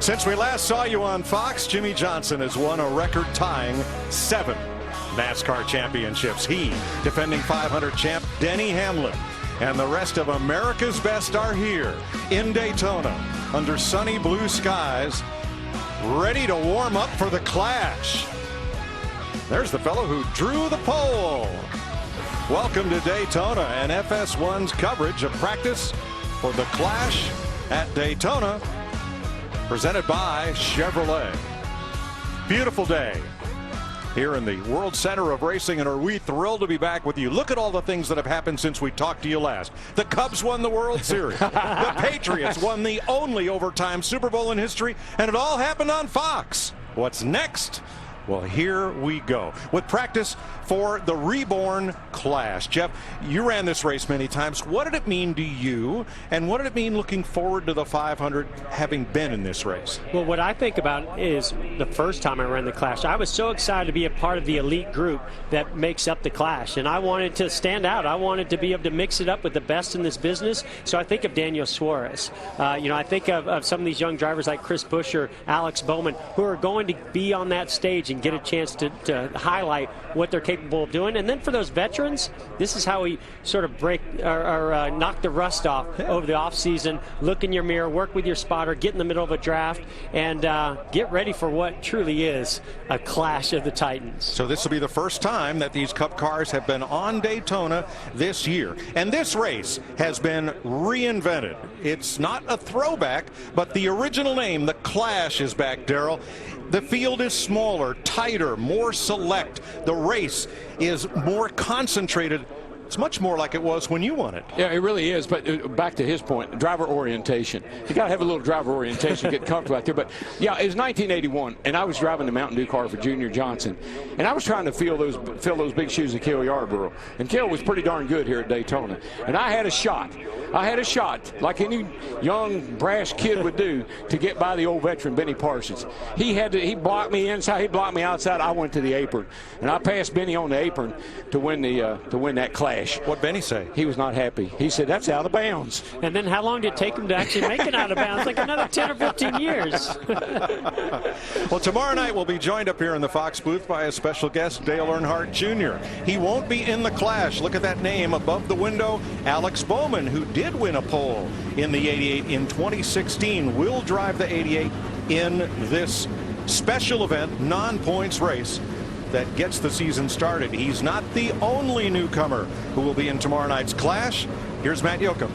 Since we last saw you on Fox, Jimmie Johnson has won a record-tying 7 NASCAR championships. He, defending 500 champ Denny Hamlin, and the rest of America's best are here in Daytona under sunny blue skies, ready to warm up for the Clash. There's the fellow who drew the pole. Welcome to Daytona and FS1's coverage of practice for the Clash at Daytona, presented by Chevrolet. Beautiful day here in the World Center of Racing, and are we thrilled to be back with you. Look at all the things that have happened since we talked to you last. The Cubs won the World Series. The Patriots won the only overtime Super Bowl in history, and it all happened on Fox. What's next? Well, here we go with practice for the reborn Clash. Jeff, you ran this race many times. What did it mean to you, and what did it mean looking forward to the 500 having been in this race? Well, what I think about is the first time I ran the Clash, I was so excited to be a part of the elite group that makes up the Clash, and I wanted to stand out. I wanted to be able to mix it up with the best in this business. So I think of Daniel Suarez. I think of some of these young drivers like Chris Buescher, Alex Bowman, who are going to be on that stage and get a chance to highlight what they're capable of doing. And then for those veterans, this is how we sort of break or knock the rust off over the offseason. Look in your mirror, work with your spotter, get in the middle of a draft, and get ready for what truly is a Clash of the Titans. So this will be the first time that these Cup cars have been on Daytona this year. And this race has been reinvented. It's not a throwback, but the original name, the Clash, is back, Darrell. The field is smaller, tighter, more select. The race is more concentrated. It's much more like it was when you won it. Yeah, it really is. But back to his point, driver orientation. You got to have a little driver orientation, get comfortable out there. But yeah, it was 1981, and I was driving the Mountain Dew car for Junior Johnson, and I was trying to fill those big shoes of Cale Yarborough. And Cale was pretty darn good here at Daytona, and I had a shot. Like any young brash kid would do, to get by the old veteran Benny Parsons. He blocked me inside, he blocked me outside. I went to the apron, and I passed Benny on the apron to win that Clash. What'd Benny say? He was not happy. He said, "That's out of bounds." And then how long did it take him to actually make it out of bounds? Like another 10 or 15 years. Well, tomorrow night we'll be joined up here in the Fox booth by a special guest, Dale Earnhardt Jr. He won't be in the Clash. Look at that name above the window. Alex Bowman, who did win a pole in the 88 in 2016, will drive the 88 in this special event, non-points race that gets the season started. He's not the only newcomer who will be in tomorrow night's Clash. Here's Matt Yoakum.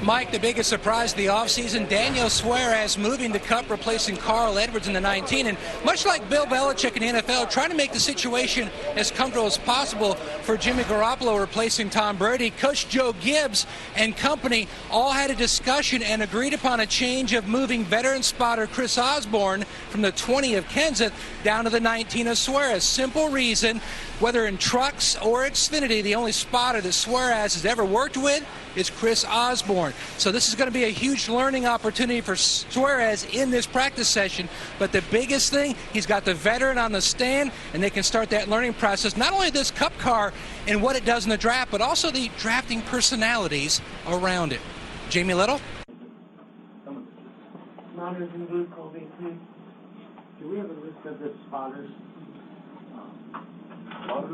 Mike, the biggest surprise of the offseason, Daniel Suarez moving the Cup, replacing Carl Edwards in the 19. And much like Bill Belichick in the NFL, trying to make the situation as comfortable as possible for Jimmy Garoppolo replacing Tom Brady, Coach Joe Gibbs and company all had a discussion and agreed upon a change of moving veteran spotter Chris Osborne from the 20 of Kenseth down to the 19 of Suarez. Simple reason, whether in trucks or Xfinity, the only spotter that Suarez has ever worked with is Chris Osborne. So this is going to be a huge learning opportunity for Suarez in this practice session. But the biggest thing, he's got the veteran on the stand, and they can start that learning process. Not only this Cup car and what it does in the draft, but also the drafting personalities around it. Jamie Little? Spotters in blue, Colby, please. Do we have a list of the spotters? No,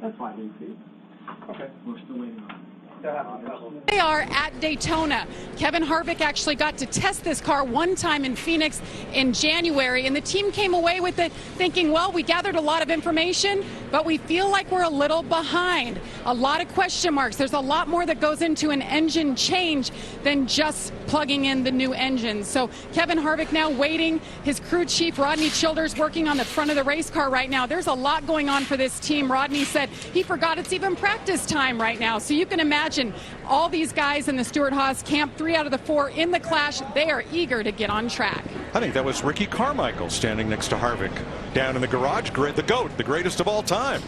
that's fine, Lucy. Okay, we're still waiting on it. They are at Daytona. Kevin Harvick actually got to test this car one time in Phoenix in January, and the team came away with it thinking, well, we gathered a lot of information, but we feel like we're a little behind. A lot of question marks. There's a lot more that goes into an engine change than just plugging in the new engine. So Kevin Harvick now waiting. His crew chief, Rodney Childers, working on the front of the race car right now. There's a lot going on for this team. Rodney said he forgot it's even practice time right now. So you can imagine all these guys in the Stewart-Haas camp, 3 out of the 4 in the Clash, they are eager to get on track. I think that was Ricky Carmichael standing next to Harvick down in the garage. The GOAT, the greatest of all time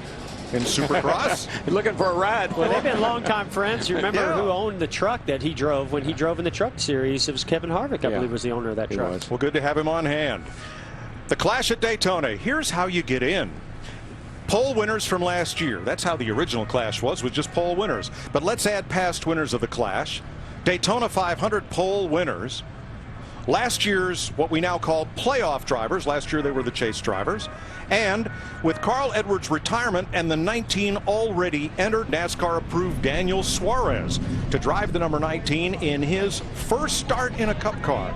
in Supercross. Looking for a ride. Well, they've been longtime friends. You remember who owned the truck that he drove when he drove in the Truck Series? It was Kevin Harvick, I believe, was the owner of that truck. Well, good to have him on hand. The Clash at Daytona. Here's how you get in. Pole winners from last year. That's how the original Clash was, with just pole winners. But let's add past winners of the Clash. Daytona 500 pole winners. last year's what we now call playoff drivers. Last year they were the chase drivers. And with Carl Edwards' retirement and the 19 already entered, NASCAR approved Daniel Suarez to drive the number 19 in his first start in a Cup car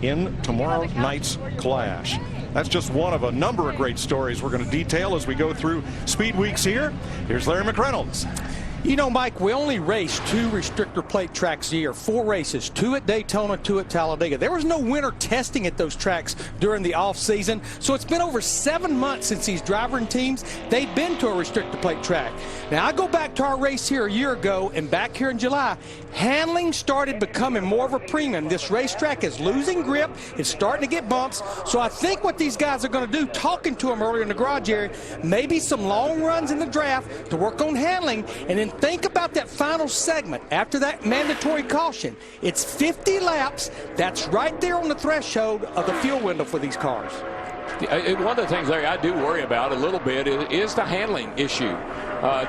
in tomorrow night's Clash. That's just one of a number of great stories we're going to detail as we go through Speed Weeks here. Here's Larry McReynolds. You know, Mike, we only race 2 restrictor plate tracks a year, 4 races, 2 at Daytona, 2 at Talladega. There was no winter testing at those tracks during the off season, so it's been over 7 months since these driving teams, they've been to a restrictor plate track. Now, I go back to our race here a year ago, and back here in July, handling started becoming more of a premium. This racetrack is losing grip, it's starting to get bumps, so I think what these guys are going to do, talking to them earlier in the garage area, maybe some long runs in the draft to work on handling, and then think about that final segment after that mandatory caution. It's 50 laps. That's right there on the threshold of the fuel window for these cars. One of the things, Larry, I do worry about a little bit is the handling issue.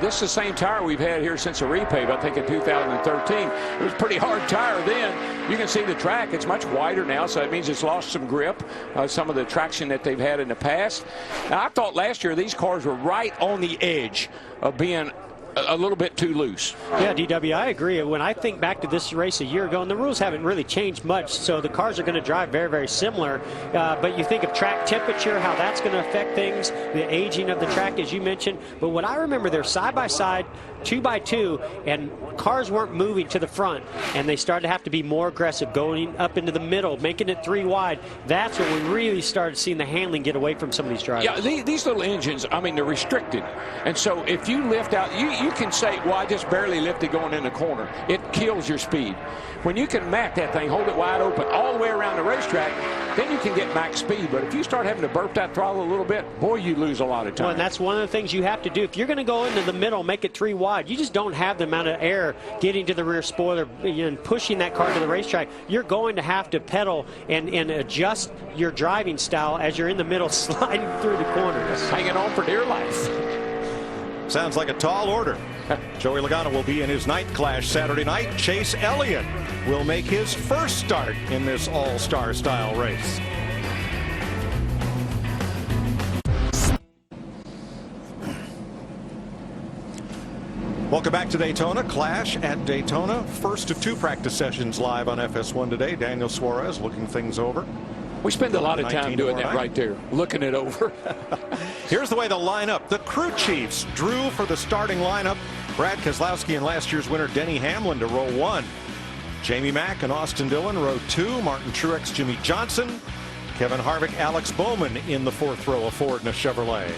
This is the same tire we've had here since the repave, I think in 2013. It was a pretty hard tire then. You can see the track, it's much wider now, so that means it's lost some grip, some of the traction that they've had in the past. Now, I thought last year these cars were right on the edge of being a little bit too loose. Yeah, DW, I agree. When I think back to this race a year ago, and the rules haven't really changed much, so the cars are going to drive very, very similar. But you think of track temperature, how that's going to affect things, the aging of the track, as you mentioned. But what I remember, they're side by side, 2 by 2, and cars weren't moving to the front, and they started to have to be more aggressive, going up into the middle, making it 3 wide. That's when we really started seeing the handling get away from some of these drivers. Yeah, these little engines, I mean, they're restricted. And so if you lift out, you can say, well, I just barely lifted going in the corner. It kills your speed. When you can mac that thing, hold it wide open all the way around the racetrack, then you can get max speed. But if you start having to burp that throttle a little bit, boy, you lose a lot of time. Well, and that's one of the things you have to do. If you're going to go into the middle, make it 3 wide, you just don't have the amount of air getting to the rear spoiler and pushing that car to the racetrack. You're going to have to pedal and adjust your driving style as you're in the middle, sliding through the corners. Hanging on for dear life. Sounds like a tall order. Joey Logano will be in his night Clash Saturday night. Chase Elliott will make his first start in this all-star style race. Welcome back to Daytona. Clash at Daytona. First of 2 practice sessions live on FS1 today. Daniel Suarez looking things over. We spend a lot of time doing that right there, looking it over. Here's the way they'll line up. The crew chiefs drew for the starting lineup. Brad Keselowski and last year's winner Denny Hamlin to row 1. Jamie Mack and Austin Dillon row 2. Martin Truex, Jimmy Johnson. Kevin Harvick, Alex Bowman in the 4th row, a Ford and a Chevrolet.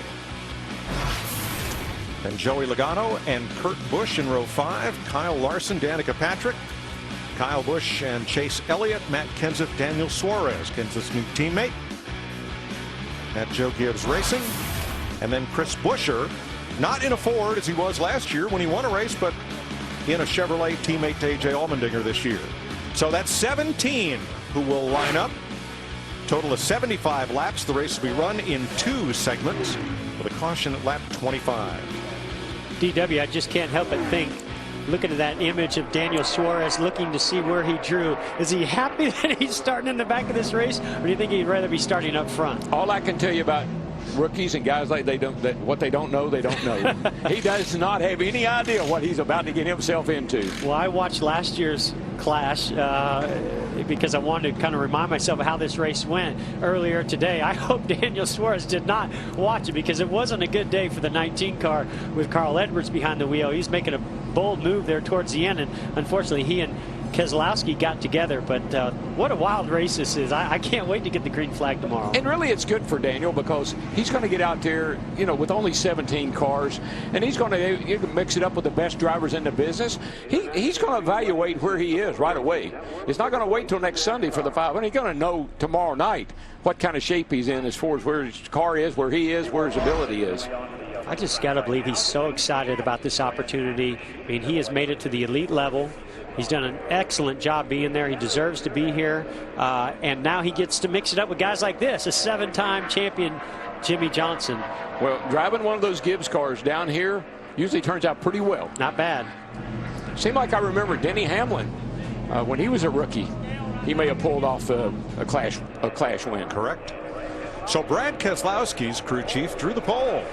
And Joey Logano and Kurt Busch in row 5. Kyle Larson, Danica Patrick. Kyle Busch and Chase Elliott, Matt Kenseth, Daniel Suarez, Kenseth's new teammate at Joe Gibbs Racing. And then Chris Buescher, not in a Ford as he was last year when he won a race, but in a Chevrolet, teammate to A.J. Allmendinger this year. So that's 17 who will line up. Total of 75 laps. The race will be run in 2 segments with a caution at lap 25. DW, I just can't help but think, looking at that image of Daniel Suarez looking to see where he drew, is he happy that he's starting in the back of this race, or do you think he'd rather be starting up front? All I can tell you about rookies and guys like what they don't know, they don't know. He does not have any idea what he's about to get himself into. Well, I watched last year's Clash because I wanted to kind of remind myself of how this race went earlier today. I hope Daniel Suarez did not watch it because it wasn't a good day for the 19 car with Carl Edwards behind the wheel. He's making a bold move there towards the end, and unfortunately he and Keselowski got together, but what a wild race this is. I can't wait to get the green flag tomorrow. And really it's good for Daniel because he's going to get out there, you know, with only 17 cars, and he's going to mix it up with the best drivers in the business. He's going to evaluate where he is right away. He's not going to wait till next Sunday for the 500. He's going to know tomorrow night what kind of shape he's in as far as where his car is, where he is, where his ability is. I just got to believe he's so excited about this opportunity. I mean, he has made it to the elite level. He's done an excellent job being there. He deserves to be here. And now he gets to mix it up with guys like this, a 7-time champion, Jimmy Johnson. Well, driving one of those Gibbs cars down here usually turns out pretty well. Not bad. Seemed like I remember Denny Hamlin when he was a rookie. he may have pulled off a clash win. Correct. So Brad Keselowski's crew chief drew the pole.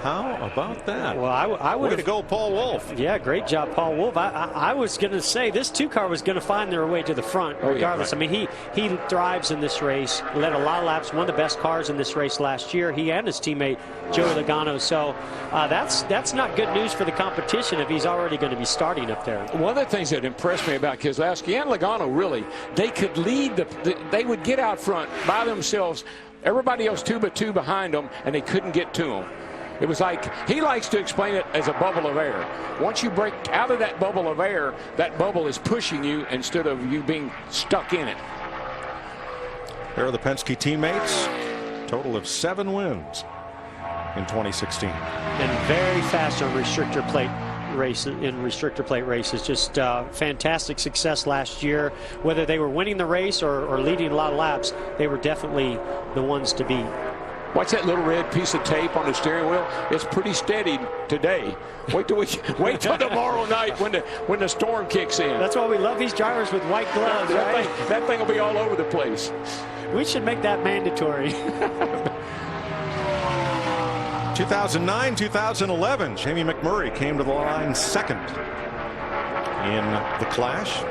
How about that? Well, I would Way to go, Paul Wolfe. Yeah, great job, Paul Wolfe. I was going to say this two-car was going to find their way to the front regardless. Yeah, right. I mean, he thrives in this race, led a lot of laps, one of the best cars in this race last year, he and his teammate Joey Logano. So that's not good news for the competition if he's already going to be starting up there. One of the things that impressed me about Keselowski and Logano, really, they could lead, they would get out front by themselves, everybody else 2 but 2 behind them, and they couldn't get to them. It was like, he likes to explain it as a bubble of air. Once you break out of that bubble of air, that bubble is pushing you instead of you being stuck in it. There are the Penske teammates. Total of 7 wins in 2016. And very fast on restrictor plate races. Just fantastic success last year. Whether they were winning the race or leading a lot of laps, they were definitely the ones to beat. Watch that little red piece of tape on the steering wheel. It's pretty steady today. Wait till tomorrow night when the storm kicks in. That's why we love these drivers with white gloves, right? That thing will be all over the place. We should make that mandatory. 2009, 2011, Jamie McMurray came to the line second in the clash.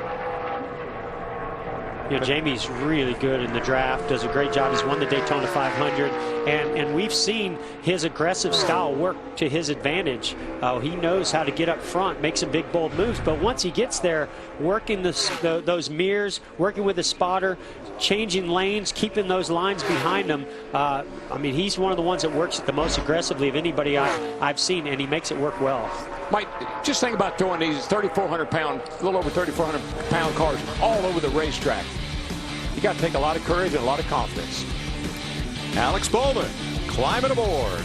You know, Jamie's really good in the draft, does a great job. He's won the Daytona 500, and we've seen his aggressive style work to his advantage. He knows how to get up front, make some big, bold moves, but once he gets there, working those mirrors, working with the spotter, changing lanes, keeping those lines behind him. I mean, he's one of the ones that works it the most aggressively of anybody I've seen, and he makes it work well. Mike, just think about throwing these 3,400-pound, a little over 3,400-pound cars all over the racetrack. You got to take a lot of courage and a lot of confidence. Alex Bowman climbing aboard.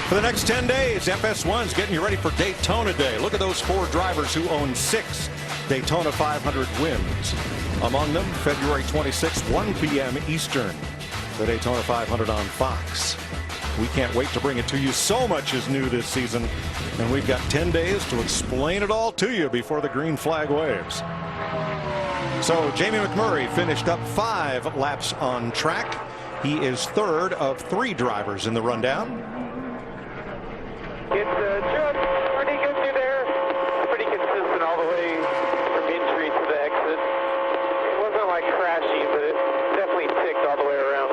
For the next 10 days, FS1's getting you ready for Daytona Day. Look at those 4 drivers who own 6 Daytona 500 wins. Among them, February 26th, 1 p.m. Eastern, the Daytona 500 on Fox. We can't wait to bring it to you. So much is new this season, and we've got 10 days to explain it all to you before the green flag waves. So Jamie McMurray finished up 5 laps on track. He is third of 3 drivers in the rundown. It's just pretty good through there. Pretty consistent all the way from entry to the exit. It wasn't like crashy, but it definitely ticked all the way around.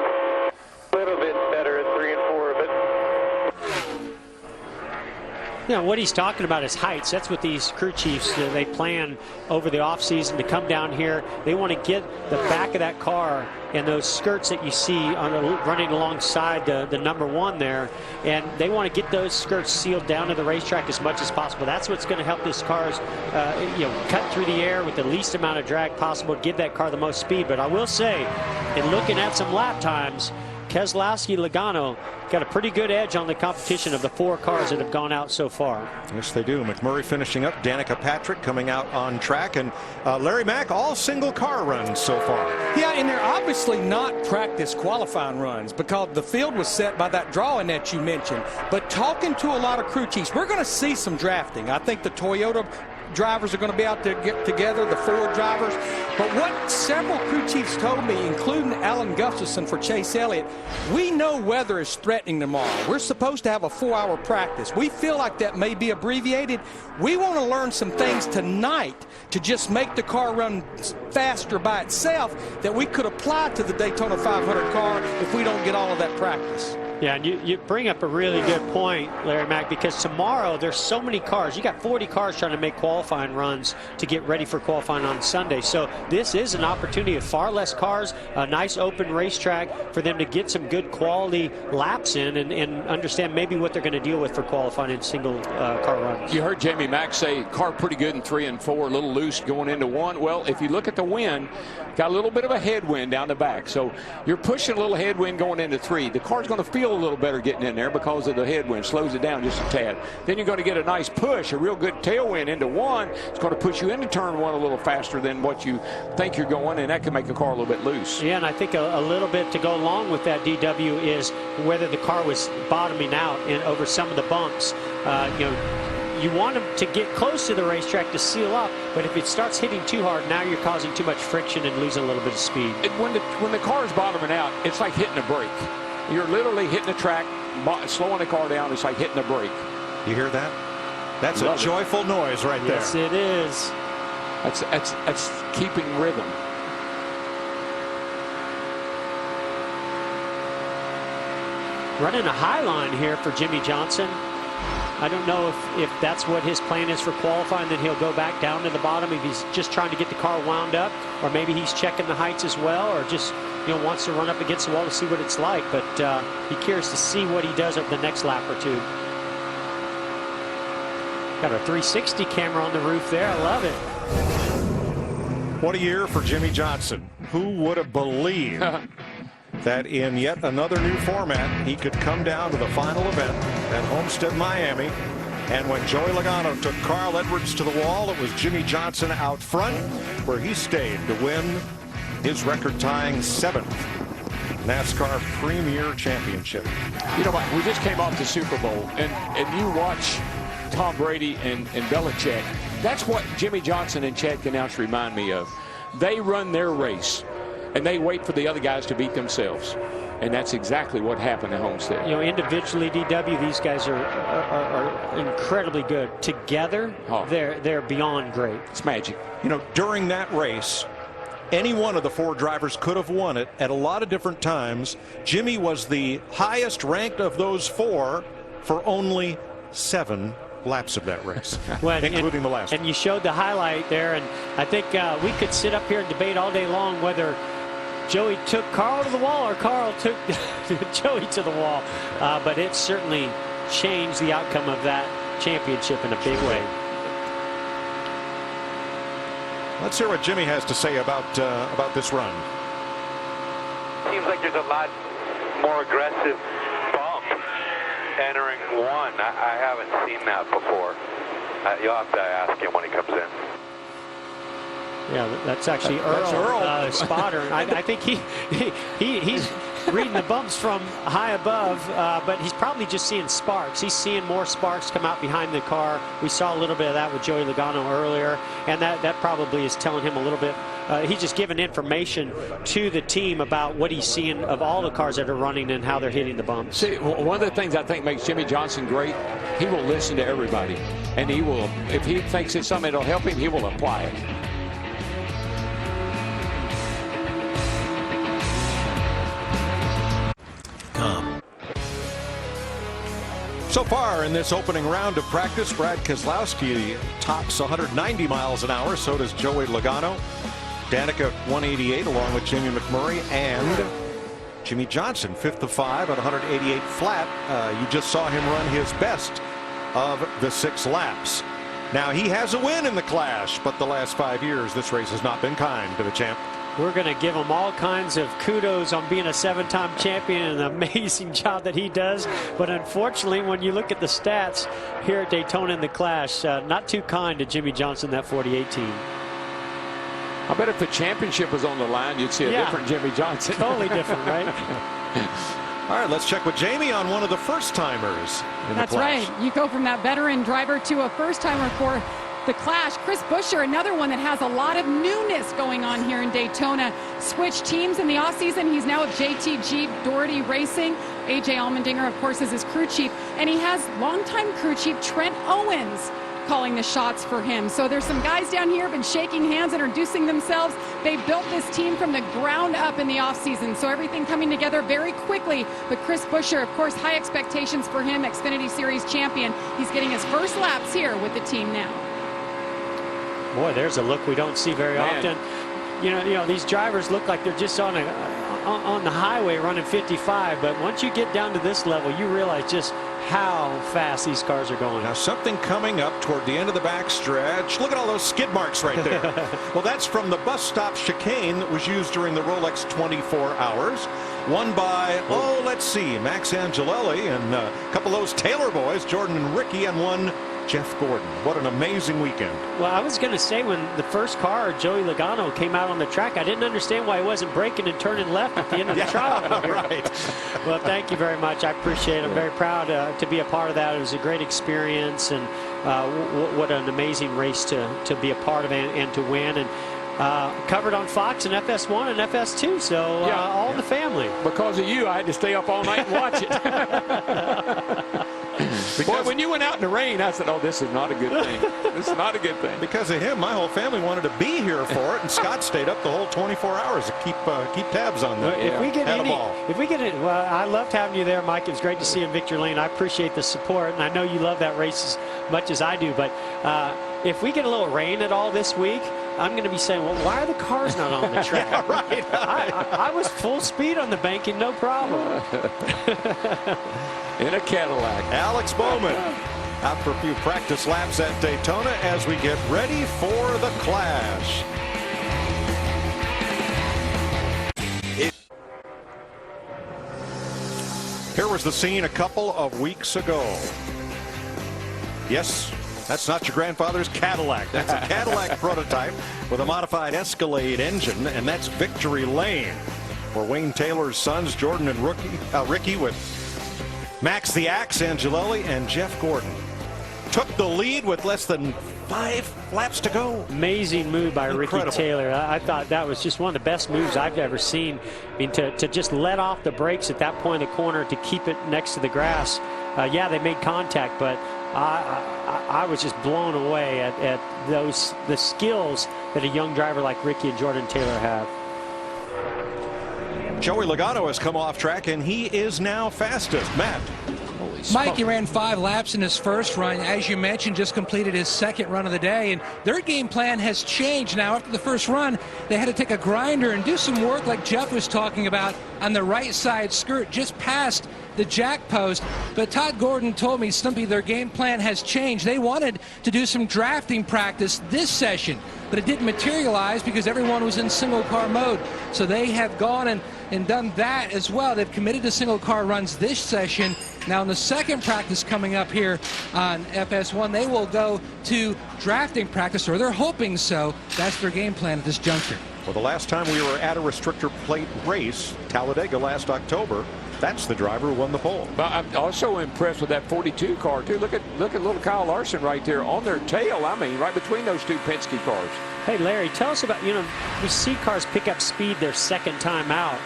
A little bit better at 3 and 4, but You know, what he's talking about is heights. That's what these crew chiefs, they plan over the offseason to come down here. They want to get the back of that car and those skirts that you see running alongside the number 1 there, and they want to get those skirts sealed down to the racetrack as much as possible. That's what's going to help this car's cut through the air with the least amount of drag possible to give that car the most speed. But I will say, in looking at some lap times, Keselowski, Logano got a pretty good edge on the competition of the 4 cars that have gone out so far. Yes, they do. McMurray finishing up, Danica Patrick coming out on track, and Larry Mack, all single car runs so far. Yeah, and they're obviously not practice qualifying runs because the field was set by that drawing that you mentioned. But talking to a lot of crew chiefs, we're going to see some drafting. I think the Toyota drivers are going to be out there get together, the Ford drivers. But what several crew chiefs told me, including Alan Gustafson for Chase Elliott, we know weather is threatening tomorrow. We're supposed to have a 4-hour practice. We feel like that may be abbreviated. We want to learn some things tonight to just make the car run faster by itself that we could apply to the Daytona 500 car if we don't get all of that practice. Yeah, and you bring up a really good point, Larry Mack, because tomorrow there's so many cars. You got 40 cars trying to make qualifying runs to get ready for qualifying on Sunday. So this is an opportunity of far less cars, a nice open racetrack for them to get some good quality laps in and understand maybe what they're going to deal with for qualifying in single car runs. You heard Jamie Mack say car pretty good in 3 and 4, a little loose going into 1. Well, if you look at the wind, got a little bit of a headwind down the back. So you're pushing a little headwind going into 3. The car's going to feel a little better getting in there because of the headwind. Slows it down just a tad. Then you're going to get a nice push, a real good tailwind into 1. It's going to push you into turn 1 a little faster than what you think you're going, and that can make the car a little bit loose. Yeah, and I think a little bit to go along with that, DW, is whether the car was bottoming out and over some of the bumps. you want him to get close to the racetrack to seal up, but if it starts hitting too hard, now you're causing too much friction and losing a little bit of speed. When the car is bottoming out, it's like hitting a brake. You're literally hitting the track, slowing the car down. It's like hitting a brake. You hear that? That's a joyful noise right there. Yes, it is. That's keeping rhythm. Running a high line here for Jimmie Johnson. I don't know if that's what his plan is for qualifying, then he'll go back down to the bottom if he's just trying to get the car wound up, or maybe he's checking the heights as well, or just wants to run up against the wall to see what it's like. But be curious to see what he does over the next lap or two. Got a 360 camera on the roof there. I love it. What a year for Jimmie Johnson. Who would have believed that in yet another new format, he could come down to the final event at Homestead, Miami. And when Joey Logano took Carl Edwards to the wall, it was Jimmie Johnson out front, where he stayed to win his record-tying 7th NASCAR Premier Championship. You know what? We just came off the Super Bowl, and you watch Tom Brady and Belichick. That's what Jimmie Johnson and Chad Knaus remind me of. They run their race, and they wait for the other guys to beat themselves. And that's exactly what happened at Homestead. Individually, DW, these guys are incredibly good. Together, they're beyond great. It's magic. During that race, any one of the 4 drivers could have won it at a lot of different times. Jimmie was the highest ranked of those 4 for only 7 laps of that race, including the last. And you showed the highlight there, and I think we could sit up here and debate all day long whether Joey took Carl to the wall or Carl took Joey to the wall, but it certainly changed the outcome of that championship in a big way. Let's hear what Jimmie has to say about this run. Seems like there's a lot more aggressive bump entering 1. I haven't seen that before. You'll have to ask him when he comes in. Yeah, that's actually Earl. Spotter. I think he's reading the bumps from high above, but he's probably just seeing sparks. He's seeing more sparks come out behind the car. We saw a little bit of that with Joey Logano earlier, and that probably is telling him a little bit. He's just giving information to the team about what he's seeing of all the cars that are running and how they're hitting the bumps. See, one of the things I think makes Jimmie Johnson great, he will listen to everybody, and he will, if he thinks it's something that'll help him, he will apply it. So far in this opening round of practice, Brad Keselowski tops 190 miles an hour. So does Joey Logano. Danica 188 along with Jamie McMurray and Jimmie Johnson, 5th of 5 at 188 flat. You just saw him run his best of the 6 laps. Now he has a win in the Clash, but the last 5 years this race has not been kind to the champ. We're going to give him all kinds of kudos on being a 7-time champion and the amazing job that he does. But unfortunately, when you look at the stats here at Daytona in the Clash, not too kind to Jimmie Johnson, that 48 team. I bet if the championship was on the line, you'd see a different Jimmie Johnson. Totally different, right? All right, let's check with Jamie on one of the first-timers in the Clash. That's right. You go from that veteran driver to a first-timer for the Clash. Chris Buescher, another one that has a lot of newness going on here in Daytona. Switched teams in the offseason. He's now with JTG Doherty Racing. AJ Allmendinger, of course, is his crew chief. And he has longtime crew chief Trent Owens calling the shots for him. So there's some guys down here been shaking hands, introducing themselves. They built this team from the ground up in the offseason. So everything coming together very quickly. But Chris Buescher, of course, high expectations for him, Xfinity Series champion. He's getting his first laps here with the team now. Boy, there's a look we don't see very often. You know, these drivers look like they're just on the highway running 55, but once you get down to this level, you realize just how fast these cars are going. Now something coming up toward the end of the backstretch. Look at all those skid marks right there. Well, that's from the bus stop chicane that was used during the Rolex 24 Hours. Won by, let's see, Max Angelelli and a couple of those Taylor boys, Jordan and Ricky, and one Jeff Gordon. What an amazing weekend. Well, I was going to say, when the first car, Joey Logano, came out on the track, I didn't understand why he wasn't braking and turning left at the end of the trial. Right. Well, thank you very much. I appreciate it. I'm very proud to be a part of that. It was a great experience, and what an amazing race to be a part of and to win. And covered on Fox and FS1 and FS2, so all the family. Because of you, I had to stay up all night and watch it. Boy, when you went out in the rain, I said, oh, this is not a good thing. This is not a good thing. Because of him, my whole family wanted to be here for it, and Scott stayed up the whole 24 hours to keep tabs on them. If we get well, I loved having you there, Mike. It was great to see you in Victory Lane. I appreciate the support, and I know you love that race as much as I do. But if we get a little rain at all this week, I'm going to be saying, well, why are the cars not on the track? Yeah, right. I was full speed on the banking, no problem. In a Cadillac. Alex Bowman out for a few practice laps at Daytona as we get ready for the Clash. Here was the scene a couple of weeks ago. Yes, that's not your grandfather's Cadillac. That's a Cadillac prototype with a modified Escalade engine, and that's Victory Lane, where Wayne Taylor's sons, Jordan and Ricky, with Max the Axe Angelelli and Jeff Gordon, took the lead with less than 5 laps to go. Amazing move by Incredible. Ricky Taylor. I thought that was just one of the best moves I've ever seen. I mean, to just let off the brakes at that point in the corner to keep it next to the grass. Yeah, they made contact, but I was just blown away at the skills that a young driver like Ricky and Jordan Taylor have. Joey Logano has come off track, and he is now fastest. Matt. Mike, he ran 5 laps in his first run. As you mentioned, just completed his second run of the day, and their game plan has changed. Now, after the first run, they had to take a grinder and do some work like Jeff was talking about on the right side skirt just past the jack post. But Todd Gordon told me, Stumpy, their game plan has changed. They wanted to do some drafting practice this session, but it didn't materialize because everyone was in single car mode. So they have gone and done that as well. They've committed to single car runs this session. Now in the second practice coming up here on FS1, they will go to drafting practice, or they're hoping so. That's their game plan at this juncture. Well, the last time we were at a restrictor plate race, Talladega last October, that's the driver who won the pole. But I'm also impressed with that 42 car too. Look at little Kyle Larson right there on their tail. I mean, right between those 2 Penske cars. Hey, Larry, tell us about, we see cars pick up speed their second time out.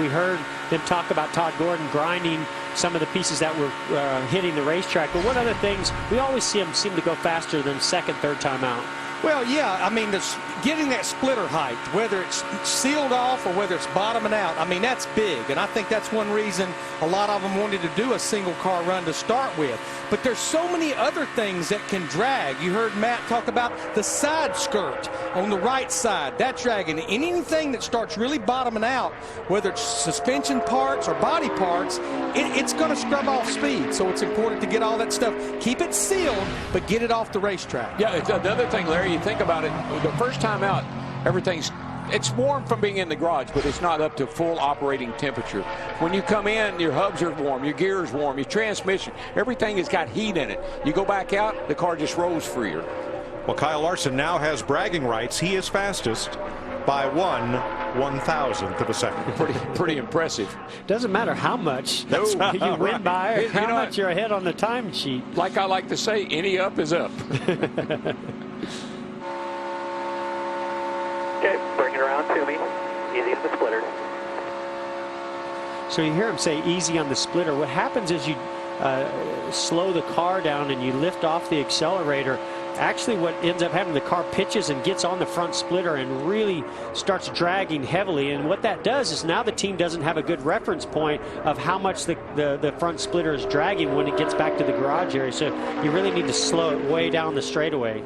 We heard them talk about Todd Gordon grinding some of the pieces that were hitting the racetrack. But what other things? We always see them seem to go faster than second, third time out. Well, yeah, I mean, getting that splitter height, whether it's sealed off or whether it's bottoming out, I mean, that's big. And I think that's one reason a lot of them wanted to do a single car run to start with. But there's so many other things that can drag. You heard Matt talk about the side skirt on the right side. That's dragging. Anything that starts really bottoming out, whether it's suspension parts or body parts, it's going to scrub off speed. So it's important to get all that stuff. Keep it sealed, but get it off the racetrack. Yeah, the other thing, Larry, you think about it, the first time out, it's warm from being in the garage, but it's not up to full operating temperature. When you come in, your hubs are warm, your gear is warm, your transmission, everything has got heat in it. You go back out, the car just rolls freer. Well, Kyle Larson now has bragging rights. He is fastest by 1/1000th of a second. Pretty impressive. Doesn't matter how much you win by or how much you're ahead on the time sheet. Like I like to say, any up is up. Okay, bring it around to me. Easy as the splitter. So you hear him say easy on the splitter. What happens is you slow the car down and you lift off the accelerator. Actually, what ends up happening, the car pitches and gets on the front splitter and really starts dragging heavily. And what that does is now the team doesn't have a good reference point of how much the front splitter is dragging when it gets back to the garage area. So you really need to slow it way down the straightaway.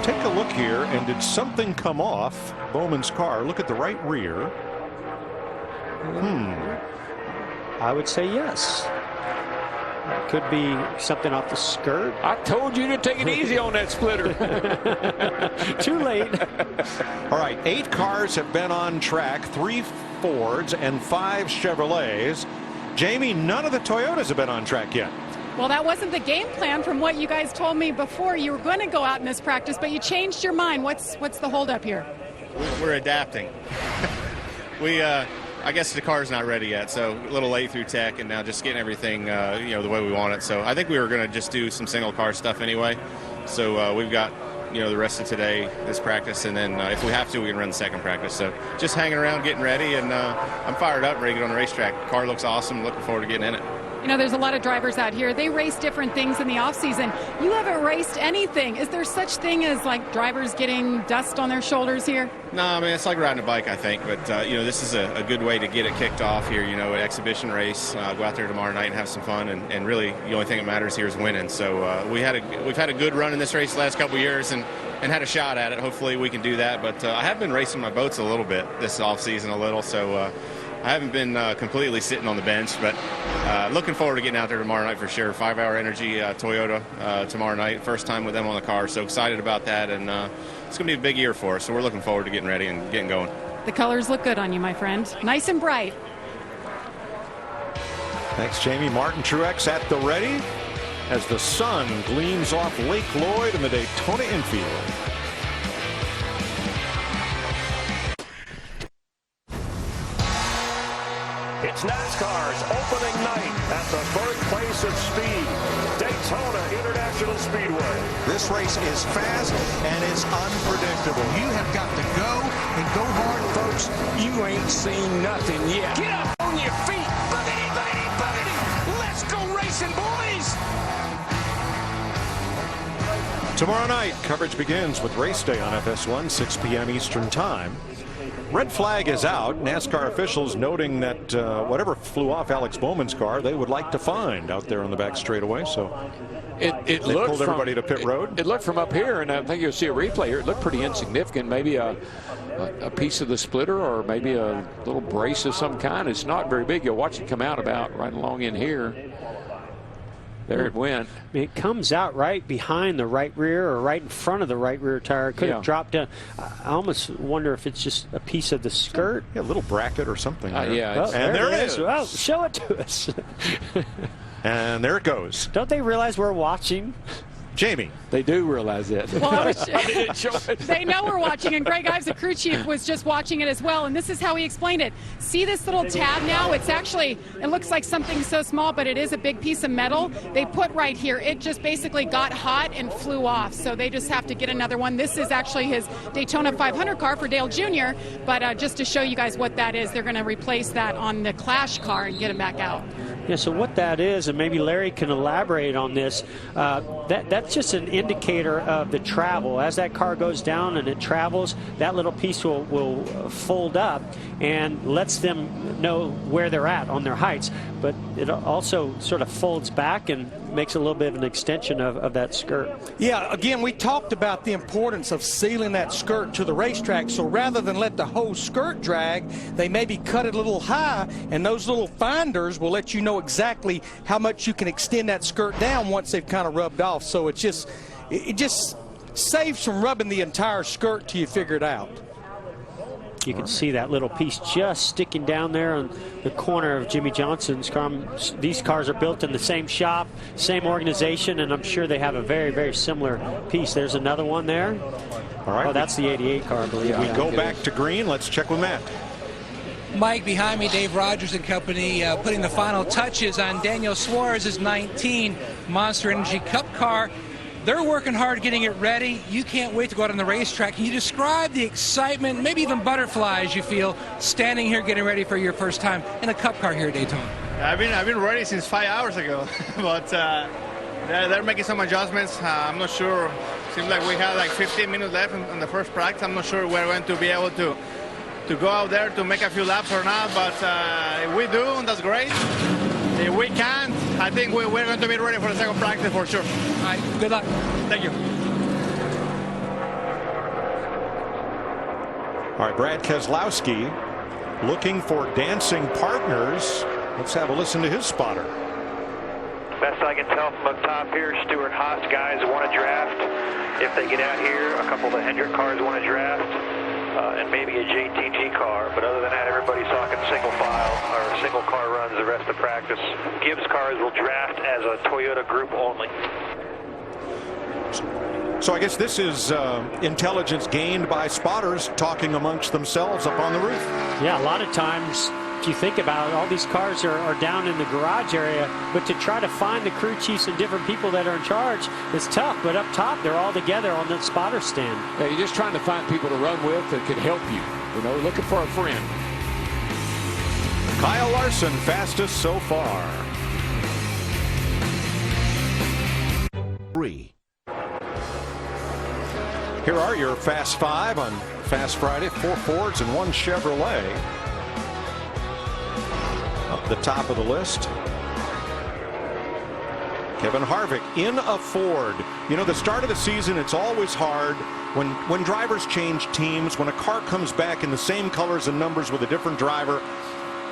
Take a look here, and did something come off Bowman's car? Look at the right rear. I would say yes. Could be something off the skirt. I told you to take it easy on that splitter. Too late. All right, 8 cars have been on track, 3 Fords and 5 Chevrolets. Jamie, none of the Toyotas have been on track yet. Well, that wasn't the game plan from what you guys told me before. You were going to go out in this practice, but you changed your mind. What's the holdup here? We're adapting. I guess the car's not ready yet, so a little late through tech, and now just getting everything, the way we want it. So I think we were going to just do some single car stuff anyway. So we've got, the rest of today, this practice, and then if we have to, we can run the second practice. So just hanging around, getting ready, and I'm fired up, ready to get on the racetrack. The car looks awesome. Looking forward to getting in it. There's a lot of drivers out here. They race different things in the off-season. You haven't raced anything. Is there such thing as, drivers getting dust on their shoulders here? No, I mean, it's like riding a bike, I think. But, this is a good way to get it kicked off here, an exhibition race. Go out there tomorrow night and have some fun. And really, the only thing that matters here is winning. So we've had a good run in this race the last couple of years and had a shot at it. Hopefully we can do that. But I have been racing my boats a little bit this off-season a little. So I haven't been completely sitting on the bench, but looking forward to getting out there tomorrow night for sure. 5 Hour Energy Toyota tomorrow night. First time with them on the car, so excited about that. And it's going to be a big year for us, so we're looking forward to getting ready and getting going. The colors look good on you, my friend. Nice and bright. Thanks, Jamie. Martin Truex at the ready as the sun gleams off Lake Lloyd in the Daytona infield. It's NASCAR's opening night at the birthplace of speed, Daytona International Speedway. This race is fast and it's unpredictable. You have got to go and go hard, folks. You ain't seen nothing yet. Get up on your feet. Boogity, boogity, boogity. Let's go racing, boys. Tomorrow night, coverage begins with race day on FS1, 6 p.m. Eastern Time. Red flag is out. NASCAR officials noting that whatever flew off Alex Bowman's car, they would like to find out there on the back straightaway. So they pulled everybody to pit road. It looked from up here, and I think you'll see a replay here. It looked pretty insignificant. Maybe a piece of the splitter or maybe a little brace of some kind. It's not very big. You'll watch it come out about right along in here. There it went. It comes out right behind the right rear or right in front of the right rear tire. It could have dropped down. I almost wonder if it's just a piece of the skirt. Yeah, a little bracket or something. Yeah. And there it is. Oh, show it to us. And there it goes. Don't they realize we're watching? Jamie. They do realize that. Well, they know we're watching, and Greg Ives, the crew chief, was just watching it as well, and this is how he explained it. See this little tab now? It looks like something so small, but it is a big piece of metal they put right here. It just basically got hot and flew off, so they just have to get another one. This is actually his Daytona 500 car for Dale Jr., but just to show you guys what that is, they're going to replace that on the Clash car and get it back out. Yeah, so what that is, and maybe Larry can elaborate on this, that's just an indicator of the travel. As that car goes down and it travels, that little piece will fold up and lets them know where they're at on their heights. But it also sort of folds back and makes a little bit of an extension of that skirt. Yeah, again, we talked about the importance of sealing that skirt to the racetrack. So rather than let the whole skirt drag, they maybe cut it a little high, and those little finders will let you know exactly how much you can extend that skirt down once they've kind of rubbed off. So it just saves from rubbing the entire skirt till you figure it out. You can see that little piece just sticking down there on the corner of Jimmy Johnson's car. These cars are built in the same shop, same organization, and I'm sure they have a very, very similar piece. There's another one there. All right. Oh, that's the 88 car, I believe. We go back to green. Let's check with Matt. Mike, behind me, Dave Rogers and company putting the final touches on Daniel Suarez's 19 Monster Energy Cup car. They're working hard getting it ready. You can't wait to go out on the racetrack. Can you describe the excitement, maybe even butterflies you feel standing here getting ready for your first time in a Cup car here at Daytona? I've been ready since 5 hours ago, but they're making some adjustments. I'm not sure. Seems like we have like 15 minutes left in the first practice. I'm not sure we're going to be able to go out there to make a few laps or not, but if we do, that's great. If we can't, I think we're going to be ready for the second practice for sure. All right, good luck. Thank you. All right, Brad Keselowski looking for dancing partners. Let's have a listen to his spotter. Best I can tell from up top here, Stuart Haas guys want to draft. If they get out here, a couple of the Hendrick cars want to draft, and maybe a JTG car. But other than that, everybody's talking single file or single car runs the rest of practice. Gibbs cars will draft as a Toyota group only. So I guess this is intelligence gained by spotters talking amongst themselves up on the roof. Yeah, a lot of times if you think about it, all these cars are down in the garage area, but to try to find the crew chiefs and different people that are in charge is tough. But up top, they're all together on the spotter stand. Yeah, you're just trying to find people to run with that could help you. You know, looking for a friend. Kyle Larson, fastest so far. 3. Here are your Fast 5 on Fast Friday. 4 Fords and 1 Chevrolet. Up the top of the list, Kevin Harvick in a Ford. You know, the start of the season, it's always hard when drivers change teams, when a car comes back in the same colors and numbers with a different driver,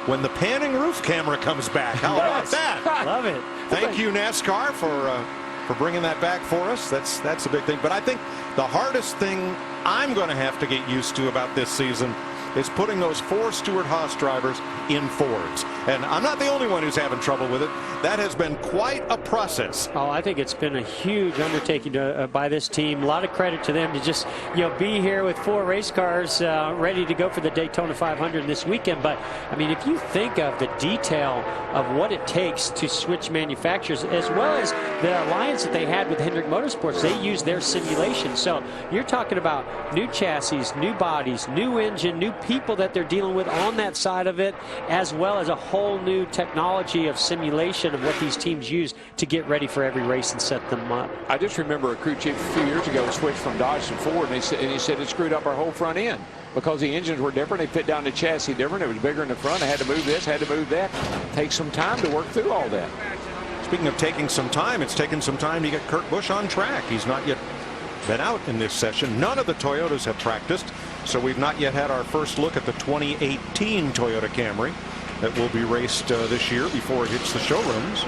when the panning roof camera comes back. How about that? Love it. Thank you, NASCAR, for bringing that back for us. That's a big thing. But I think the hardest thing I'm going to have to get used to about this season is putting those 4 Stewart-Haas drivers in Fords. And I'm not the only one who's having trouble with it. That has been quite a process. Oh, I think it's been a huge undertaking by this team. A lot of credit to them to just, be here with 4 race cars ready to go for the Daytona 500 this weekend. But, I mean, if you think of the detail of what it takes to switch manufacturers, as well as the alliance that they had with Hendrick Motorsports, they use their simulation. So you're talking about new chassis, new bodies, new engine, new people that they're dealing with on that side of it, as well as a whole new technology of simulation of what these teams use to get ready for every race and set them up. I just remember a crew chief a few years ago switched from Dodge to Ford, and he said it screwed up our whole front end because the engines were different. They fit down the chassis different. It was bigger in the front. I had to move this, had to move that. Takes some time to work through all that. Speaking of taking some time, it's taken some time to get Kurt Busch on track. He's not yet been out in this session. None of the Toyotas have practiced, so we've not yet had our first look at the 2018 Toyota Camry that will be raced this year before it hits the showrooms.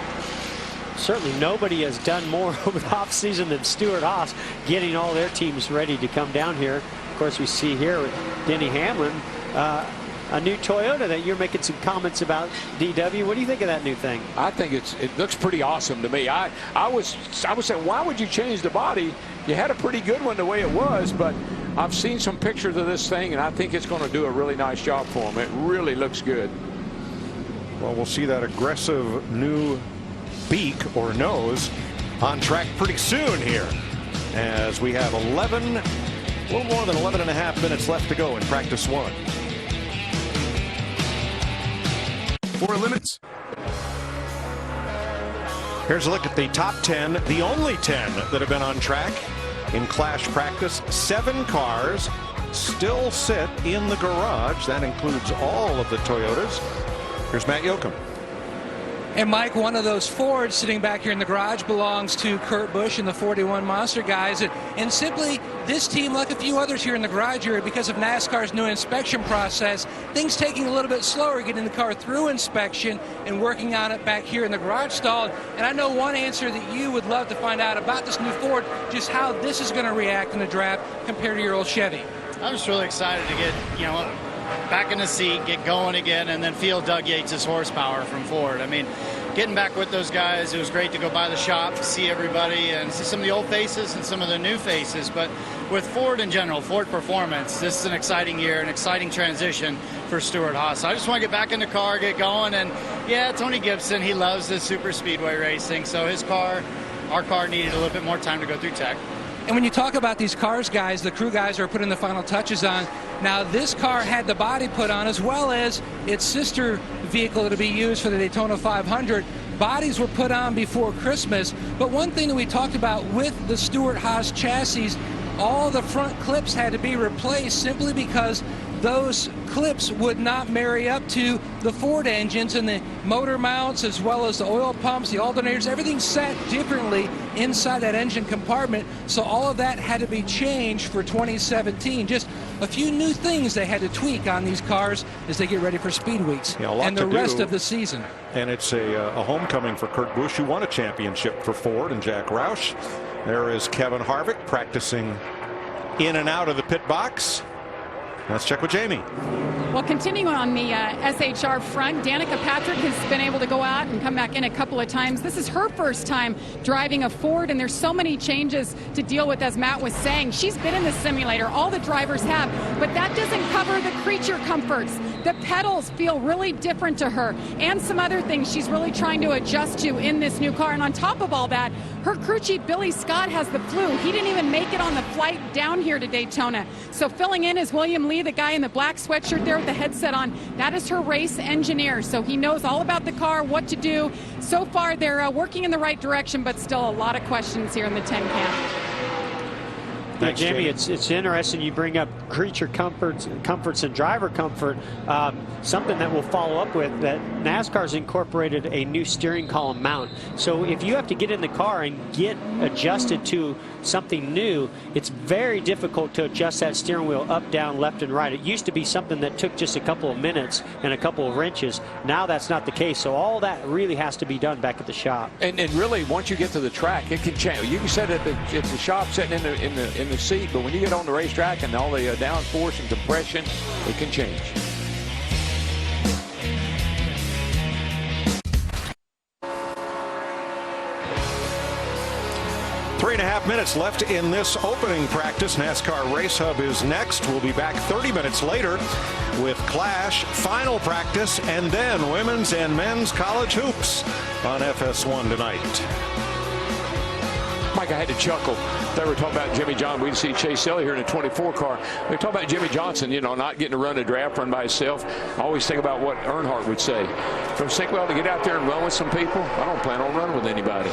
Certainly nobody has done more over the offseason than Stewart-Haas, getting all their teams ready to come down here. Of course, we see here with Denny Hamlin, a new Toyota that you're making some comments about, DW. What do you think of that new thing? I think it looks pretty awesome to me. I was saying, why would you change the body? You had a pretty good one the way it was, but I've seen some pictures of this thing, and I think it's going to do a really nice job for them. It really looks good. Well, we'll see that aggressive new beak or nose on track pretty soon here, as we have a little more than 11 and a half minutes left to go in practice 1. For limits. Here's a look at the top 10, the only 10 that have been on track in Clash practice. 7 cars still sit in the garage. That includes all of the Toyotas. Here's Matt Yoakum. And Mike, one of those Fords sitting back here in the garage belongs to Kurt Busch and the 41 Monster guys. And simply, this team, like a few others here in the garage area, because of NASCAR's new inspection process, things taking a little bit slower, getting the car through inspection and working on it back here in the garage stall. And I know one answer that you would love to find out about this new Ford, just how this is going to react in the draft compared to your old Chevy. I'm just really excited to get, back in the seat, get going again, and then feel Doug Yates' horsepower from Ford. I mean, getting back with those guys, it was great to go by the shop, see everybody, and see some of the old faces and some of the new faces. But with Ford in general, Ford Performance, this is an exciting year, an exciting transition for Stewart-Haas. So I just want to get back in the car, get going, and yeah, Tony Gibson, he loves the super speedway racing, so his car, our car needed a little bit more time to go through tech. And when you talk about these cars, guys, the crew guys are putting the final touches on. Now, this car had the body put on, as well as its sister vehicle to be used for the Daytona 500. Bodies were put on before Christmas. But one thing that we talked about with the Stewart-Haas chassis, all the front clips had to be replaced simply because those clips would not marry up to the Ford engines, and the motor mounts as well as the oil pumps, the alternators, everything sat differently inside that engine compartment. So all of that had to be changed for 2017. Just a few new things they had to tweak on these cars as they get ready for speed weeks and the rest of the season. And it's a homecoming for Kurt Busch, who won a championship for Ford, and Jack Roush. There is Kevin Harvick practicing in and out of the pit box. Let's check with Jamie. Well, continuing on the SHR front, Danica Patrick has been able to go out and come back in a couple of times. This is her first time driving a Ford, and there's so many changes to deal with, as Matt was saying. She's been in the simulator, all the drivers have, but that doesn't cover the creature comforts. The pedals feel really different to her, and some other things she's really trying to adjust to in this new car. And on top of all that, her crew chief, Billy Scott, has the flu. He didn't even make it on the flight down here to Daytona. So filling in is William Lee, the guy in the black sweatshirt there with the headset on. That is her race engineer. So he knows all about the car, what to do. So far, they're working in the right direction, but still a lot of questions here in the 10 camp. Yeah, Jamie, it's interesting you bring up creature comforts and driver comfort. Something that we'll follow up with, that NASCAR's incorporated a new steering column mount. So if you have to get in the car and get adjusted to something new, it's very difficult to adjust that steering wheel up, down, left, and right. It used to be something that took just a couple of minutes and a couple of wrenches. Now that's not the case. So all that really has to be done back at the shop. And really, once you get to the track, it can change. You can set it at the shop sitting in the seat, but when you get on the racetrack and all the downforce and compression, it can change. Three and a half minutes left in this opening practice. NASCAR Race Hub is next. We'll be back 30 minutes later with Clash final practice and then women's and men's college hoops on FS1 tonight. Mike, I had to chuckle. They were talking about Jimmy Johnson. We didn't see Chase Elliott here in a 24 car. They talk about Jimmy Johnson, you know, not getting to run a draft run by himself. I always think about what Earnhardt would say. From Sinkwell to get out there and run with some people, I don't plan on running with anybody.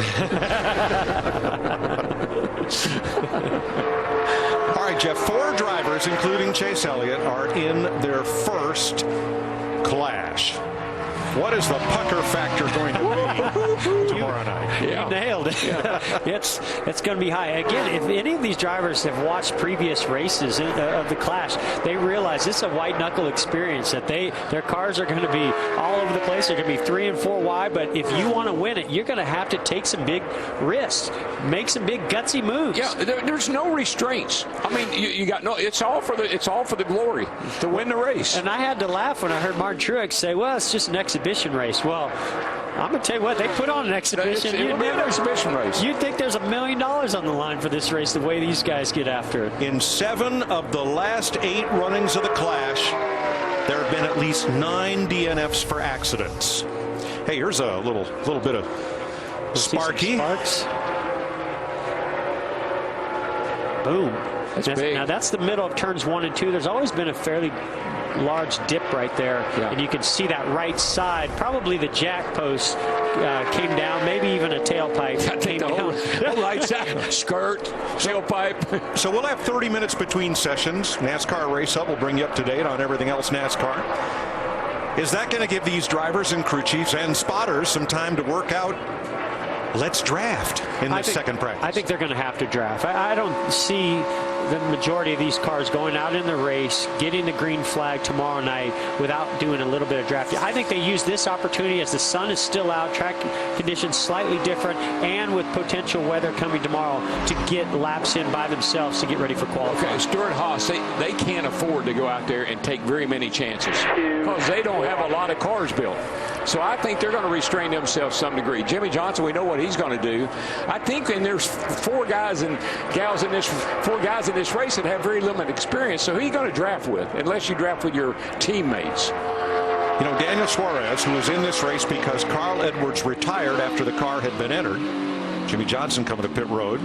All right, Jeff, 4 drivers, including Chase Elliott, are in their first Clash. What is the pucker factor going to be tomorrow night? Yeah. You nailed it. Yeah. it's going to be high. Again, if any of these drivers have watched previous races of the Clash, they realize this is a white-knuckle experience, that their cars are going to be all over the place. They're going to be 3 and 4 wide, but if you want to win it, you're going to have to take some big risks, make some big gutsy moves. Yeah, there's no restraints. I mean, you got no. It's all for the glory to win the race. And I had to laugh when I heard Martin Truex say, "Well, it's just an exhibition race." Well, I'm going to tell you what, they put on an exhibition. It would be an exhibition race. You'd think there's $1 million on the line for this race, the way these guys get after it. In 7 of the last 8 runnings of the Clash, there have been at least 9 DNFs for accidents. Hey, here's a little bit of Sparky. Sparks. Boom. That's big. Now that's the middle of turns 1 and 2. There's always been a fairly large dip right there, and you can see that right side. Probably the jack post came down, maybe even a tailpipe came down. Right side, skirt, tailpipe. So we'll have 30 minutes between sessions. NASCAR Race Hub will bring you up to date on everything else NASCAR. Is that going to give these drivers and crew chiefs and spotters some time to work out? Let's draft in the second practice. I think they're going to have to draft. I don't see the majority of these cars going out in the race, getting the green flag tomorrow night without doing a little bit of drafting. I think they use this opportunity as the sun is still out, track conditions slightly different, and with potential weather coming tomorrow, to get laps in by themselves to get ready for qualifying. Okay, Stewart-Haas, they can't afford to go out there and take very many chances because they don't have a lot of cars built. So I think they're going to restrain themselves to some degree. Jimmy Johnson, we know what he's going to do. I think, and there's 4 guys and gals in this, 4 guys in this race that have very limited experience. So who are you going to draft with, unless you draft with your teammates? You know, Daniel Suarez, who was in this race because Carl Edwards retired after the car had been entered. Jimmy Johnson coming to pit road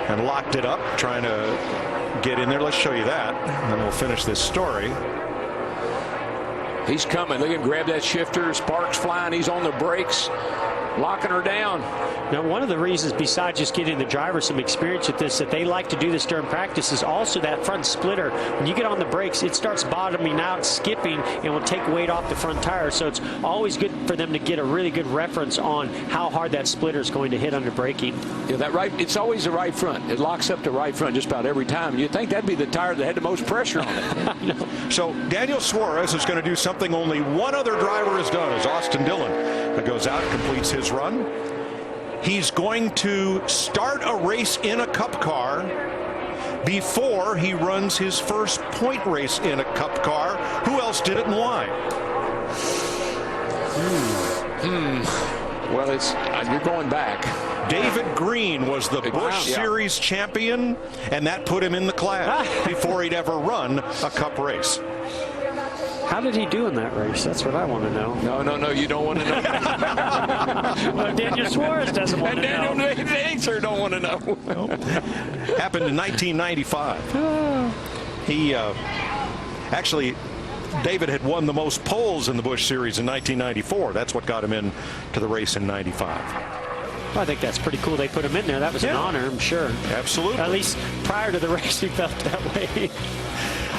and locked it up, trying to get in there. Let's show you that, and then we'll finish this story. He's coming. Look at him grab that shifter. Sparks flying. He's on the brakes, locking her down. Now, one of the reasons, besides just getting the driver some experience with this, that they like to do this during practice is also that front splitter. When you get on the brakes, it starts bottoming out, skipping, and will take weight off the front tire. So it's always good for them to get a really good reference on how hard that splitter is going to hit under braking. Yeah, that right. It's always the right front. It locks up the right front just about every time. You'd think that'd be the tire that had the most pressure on it. So Daniel Suarez is going to do something only one other driver has done, as Austin Dillon goes out, completes his run. He's going to start a race in a Cup car before he runs his first point race in a Cup car. Who else did it and why? Well, you're going back. David Green was the Busch Series champion, and that put him in the class before he'd ever run a Cup race. How did he do in that race? That's what I want to know. No, you don't want to know. Well, Daniel Suarez doesn't want to know. And Daniel Nacer don't want to know. Happened in 1995. He actually, David had won the most poles in the Busch Series in 1994. That's what got him into the race in 95. Well, I think that's pretty cool. They put him in there. That was an honor, I'm sure. Absolutely. At least prior to the race, he felt that way.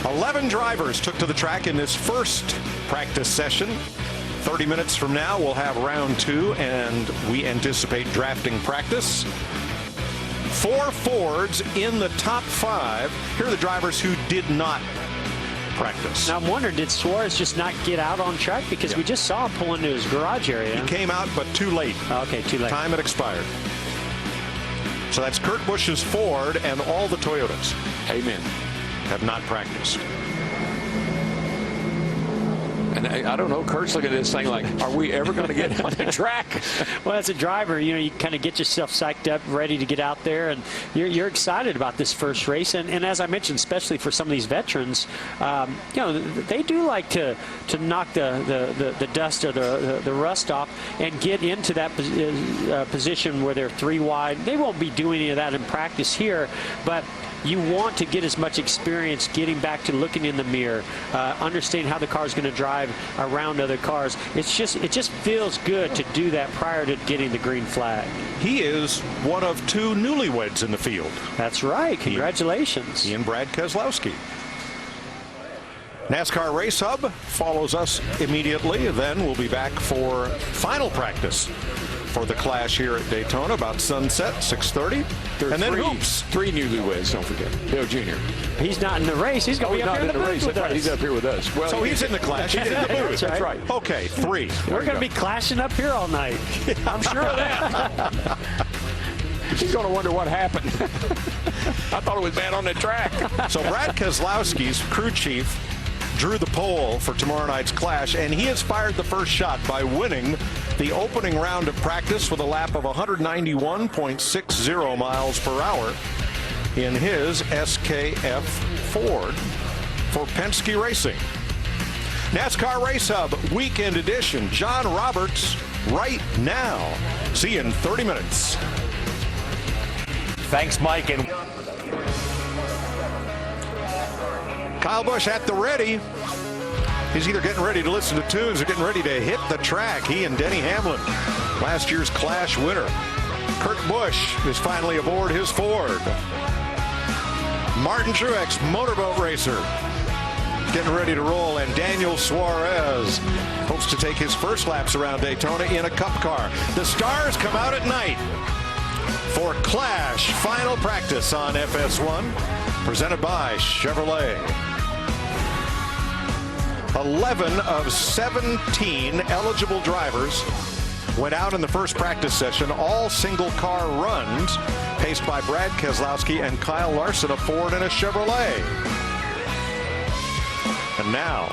11 drivers took to the track in this first practice session. 30 minutes from now, we'll have round 2, and we anticipate drafting practice. 4 Fords in the top 5. Here are the drivers who did not practice. Now, I'm wondering, did Suarez just not get out on track? Because we just saw him pull into his garage area. He came out, but too late. Okay, too late. Time had expired. So that's Kurt Busch's Ford, and all the Toyotas. Amen. Have not practiced. And I don't know, Kurt's looking at this thing like, are we ever going to get on the track? Well, as a driver, you kind of get yourself psyched up, ready to get out there, and you're excited about this first race. And as I mentioned, especially for some of these veterans, they do like to knock the dust or the rust off and get into that position where they're 3 wide. They won't be doing any of that in practice here, but you want to get as much experience getting back to looking in the mirror, understanding how the car is going to drive around other cars. It just feels good to do that prior to getting the green flag. He is one of 2 newlyweds in the field. That's right. Congratulations. He and Brad Keselowski. NASCAR Race Hub follows us immediately. Then we'll be back for final practice for the Clash here at Daytona, about sunset, 6:30. And then hoops. 3 newlyweds, don't forget. Dale Jr. He's not in the race. He's going to be up here in the booth with us. He's up here with us. Well, so he's in the Clash. He's in the booth. That's right. Okay, 3. We're going to be clashing up here all night. I'm sure of that. He's going to wonder what happened. I thought it was bad on the track. So Brad Keselowski's crew chief drew the pole for tomorrow night's Clash, and he has fired the first shot by winning the opening round of practice with a lap of 191.60 miles per hour in his SKF Ford for Penske Racing. NASCAR Race Hub Weekend Edition. John Roberts right now. See you in 30 minutes. Thanks, Mike. And Kyle Busch at the ready. He's either getting ready to listen to tunes or getting ready to hit the track. He and Denny Hamlin, last year's Clash winner. Kurt Busch is finally aboard his Ford. Martin Truex, motorboat racer, getting ready to roll. And Daniel Suarez hopes to take his first laps around Daytona in a Cup car. The stars come out at night for Clash final practice on FS1, presented by Chevrolet. 11 of 17 eligible drivers went out in the first practice session, all single car runs, paced by Brad Keselowski and Kyle Larson, a Ford and a Chevrolet. And now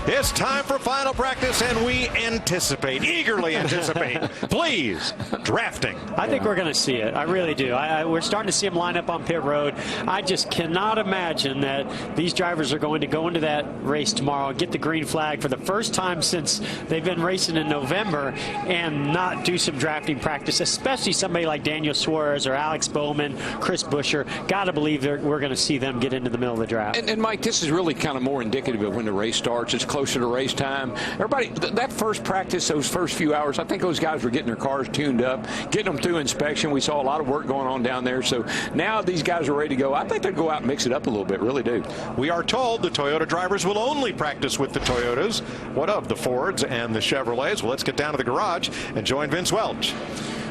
it's time for final practice, and we anticipate, eagerly anticipate, please, drafting. I think we're going to see it. I really do. We're starting to see them line up on pit road. I just cannot imagine that these drivers are going to go into that race tomorrow and get the green flag for the first time since they've been racing in November and not do some drafting practice, especially somebody like Daniel Suarez or Alex Bowman, Chris Buescher. Got to believe we're going to see them get into the middle of the draft. And Mike, this is really kind of more indicative of when the race starts. It's closer to race time. Everybody, that first practice, those first few hours, I think those guys were getting their cars tuned up, getting them through inspection. We saw a lot of work going on down there. So now these guys are ready to go. I think they'll go out and mix it up a little bit, really do. We are told the Toyota drivers will only practice with the Toyotas. What of the Fords and the Chevrolets? Well, let's get down to the garage and join Vince Welch.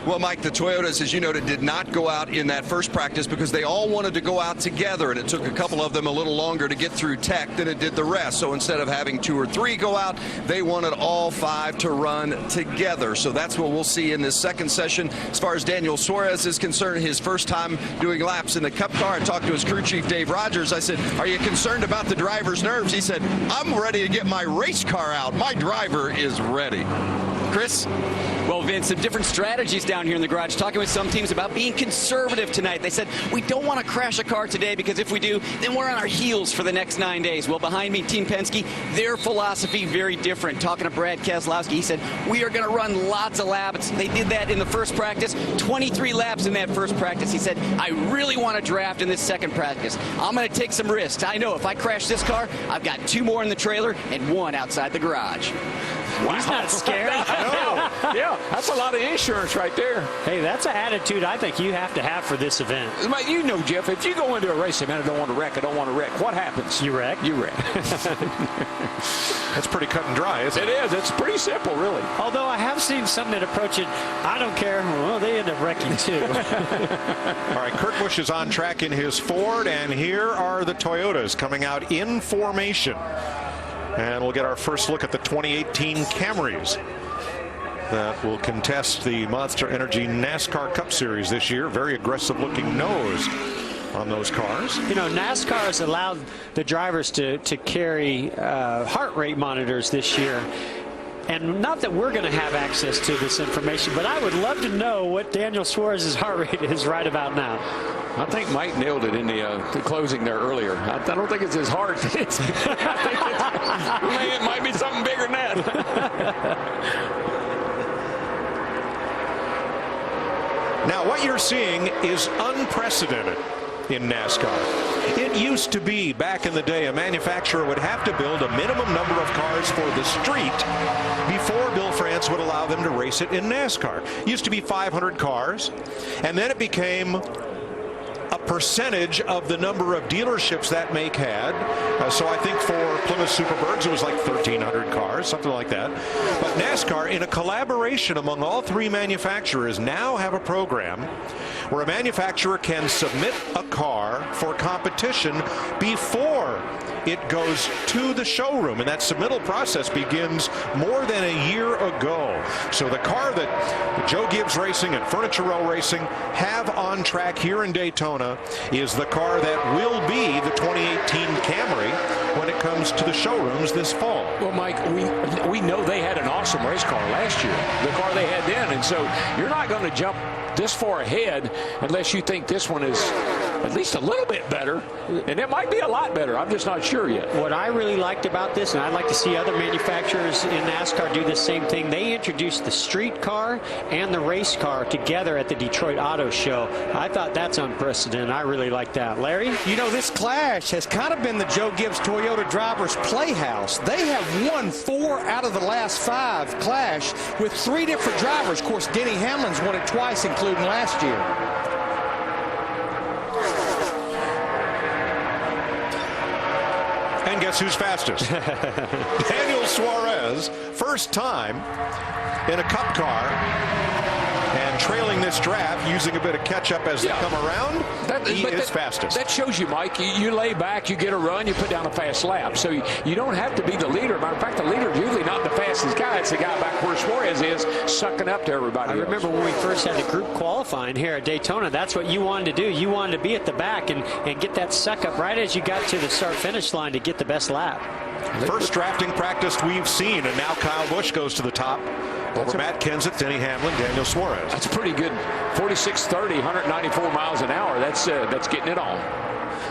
Well, Mike, the Toyotas, as you noted, did not go out in that first practice because they all wanted to go out together, and it took a couple of them a little longer to get through tech than it did the rest. So instead of having 2 or 3 go out, they wanted all 5 to run together. So that's what we'll see in this second session. As far as Daniel Suarez is concerned, his first time doing laps in the Cup car, I talked to his crew chief, Dave Rogers. I said, are you concerned about the driver's nerves? He said, I'm ready to get my race car out. My driver is ready. Chris? Well, Vince, some different strategies down here in the garage. Talking with some teams about being conservative tonight. They said, we don't want to crash a car today because if we do, then we're on our heels for the next 9 days. Well, behind me, Team Penske, their philosophy very different. Talking to Brad Keselowski, he said, we are going to run lots of laps. They did that in the first practice, 23 laps in that first practice. He said, I really want to draft in this second practice. I'm going to take some risks. I know if I crash this car, I've got 2 more in the trailer and 1 outside the garage. Wow. He's not scared. Yeah, that's a lot of insurance right there. Hey, that's an attitude I think you have to have for this event. You know, Jeff, if you go into a race, man, I don't want to wreck, what happens? You wreck? You wreck. That's pretty cut and dry, isn't it? It is. It's pretty simple, really. Although I have seen some that approach it, I don't care. Well, they end up wrecking too. All right, Kurt Busch is on track in his Ford, and here are the Toyotas coming out in formation. And we'll get our first look at the 2018 Camrys that will contest the Monster Energy NASCAR Cup Series this year. Very aggressive looking nose on those cars. You know, NASCAR has allowed the drivers to carry heart rate monitors this year. And not that we're going to have access to this information, but I would love to know what Daniel Suarez's heart rate is right about now. I think Mike nailed it in the closing there earlier. I don't think it's his heart. I think it might be something bigger than that. Now, what you're seeing is unprecedented in NASCAR. It used to be, back in the day, a manufacturer would have to build a minimum number of cars for the street before Bill France would allow them to race it in NASCAR. It used to be 500 cars, and then it became a percentage of the number of dealerships that make had. So I think for Plymouth Superbirds it was like 1,300 cars, something like that. But NASCAR, in a collaboration among all 3 manufacturers, now have a program where a manufacturer can submit a car for competition before it goes to the showroom, and that submittal process begins more than a year ago. So the car that Joe Gibbs Racing and Furniture Row Racing have on track here in Daytona is the car that will be the 2018 Camry when it comes to the showrooms this fall. Well, Mike, we know they had an awesome race car last year, the car they had then, and so you're not going to jump this far ahead unless you think this one is at least a little bit better, and it might be a lot better. I'm just not sure yet. What I really liked about this, and I'd like to see other manufacturers in NASCAR do the same thing, they introduced the street car and the race car together at the Detroit Auto Show. I thought that's unprecedented. I really like that. Larry? You know, this clash has kind of been the Joe Gibbs Toyota drivers' playhouse. They have won 4 out of the last 5 clash with 3 different drivers. Of course, Denny Hamlin's won it twice, including last year. And guess who's fastest? Daniel Suarez, first time in a Cup car, and trailing this draft, using a bit of catch-up as they come around, he is fastest. That shows you, Mike, you lay back, you get a run, you put down a fast lap. So you don't have to be the leader. Matter of fact, the leader is usually not the fastest guy. It's the guy back where Suarez is, sucking up to everybody else. I remember when we first had the group qualifying here at Daytona, that's what you wanted to do. You wanted to be at the back and get that suck up right as you got to the start-finish line to get the best lap. First drafting practice we've seen, and now Kyle Busch goes to the top. Over Matt Kenseth, Denny Hamlin, Daniel Suarez. That's pretty good. 46.30, 194 miles an hour. That's getting it on.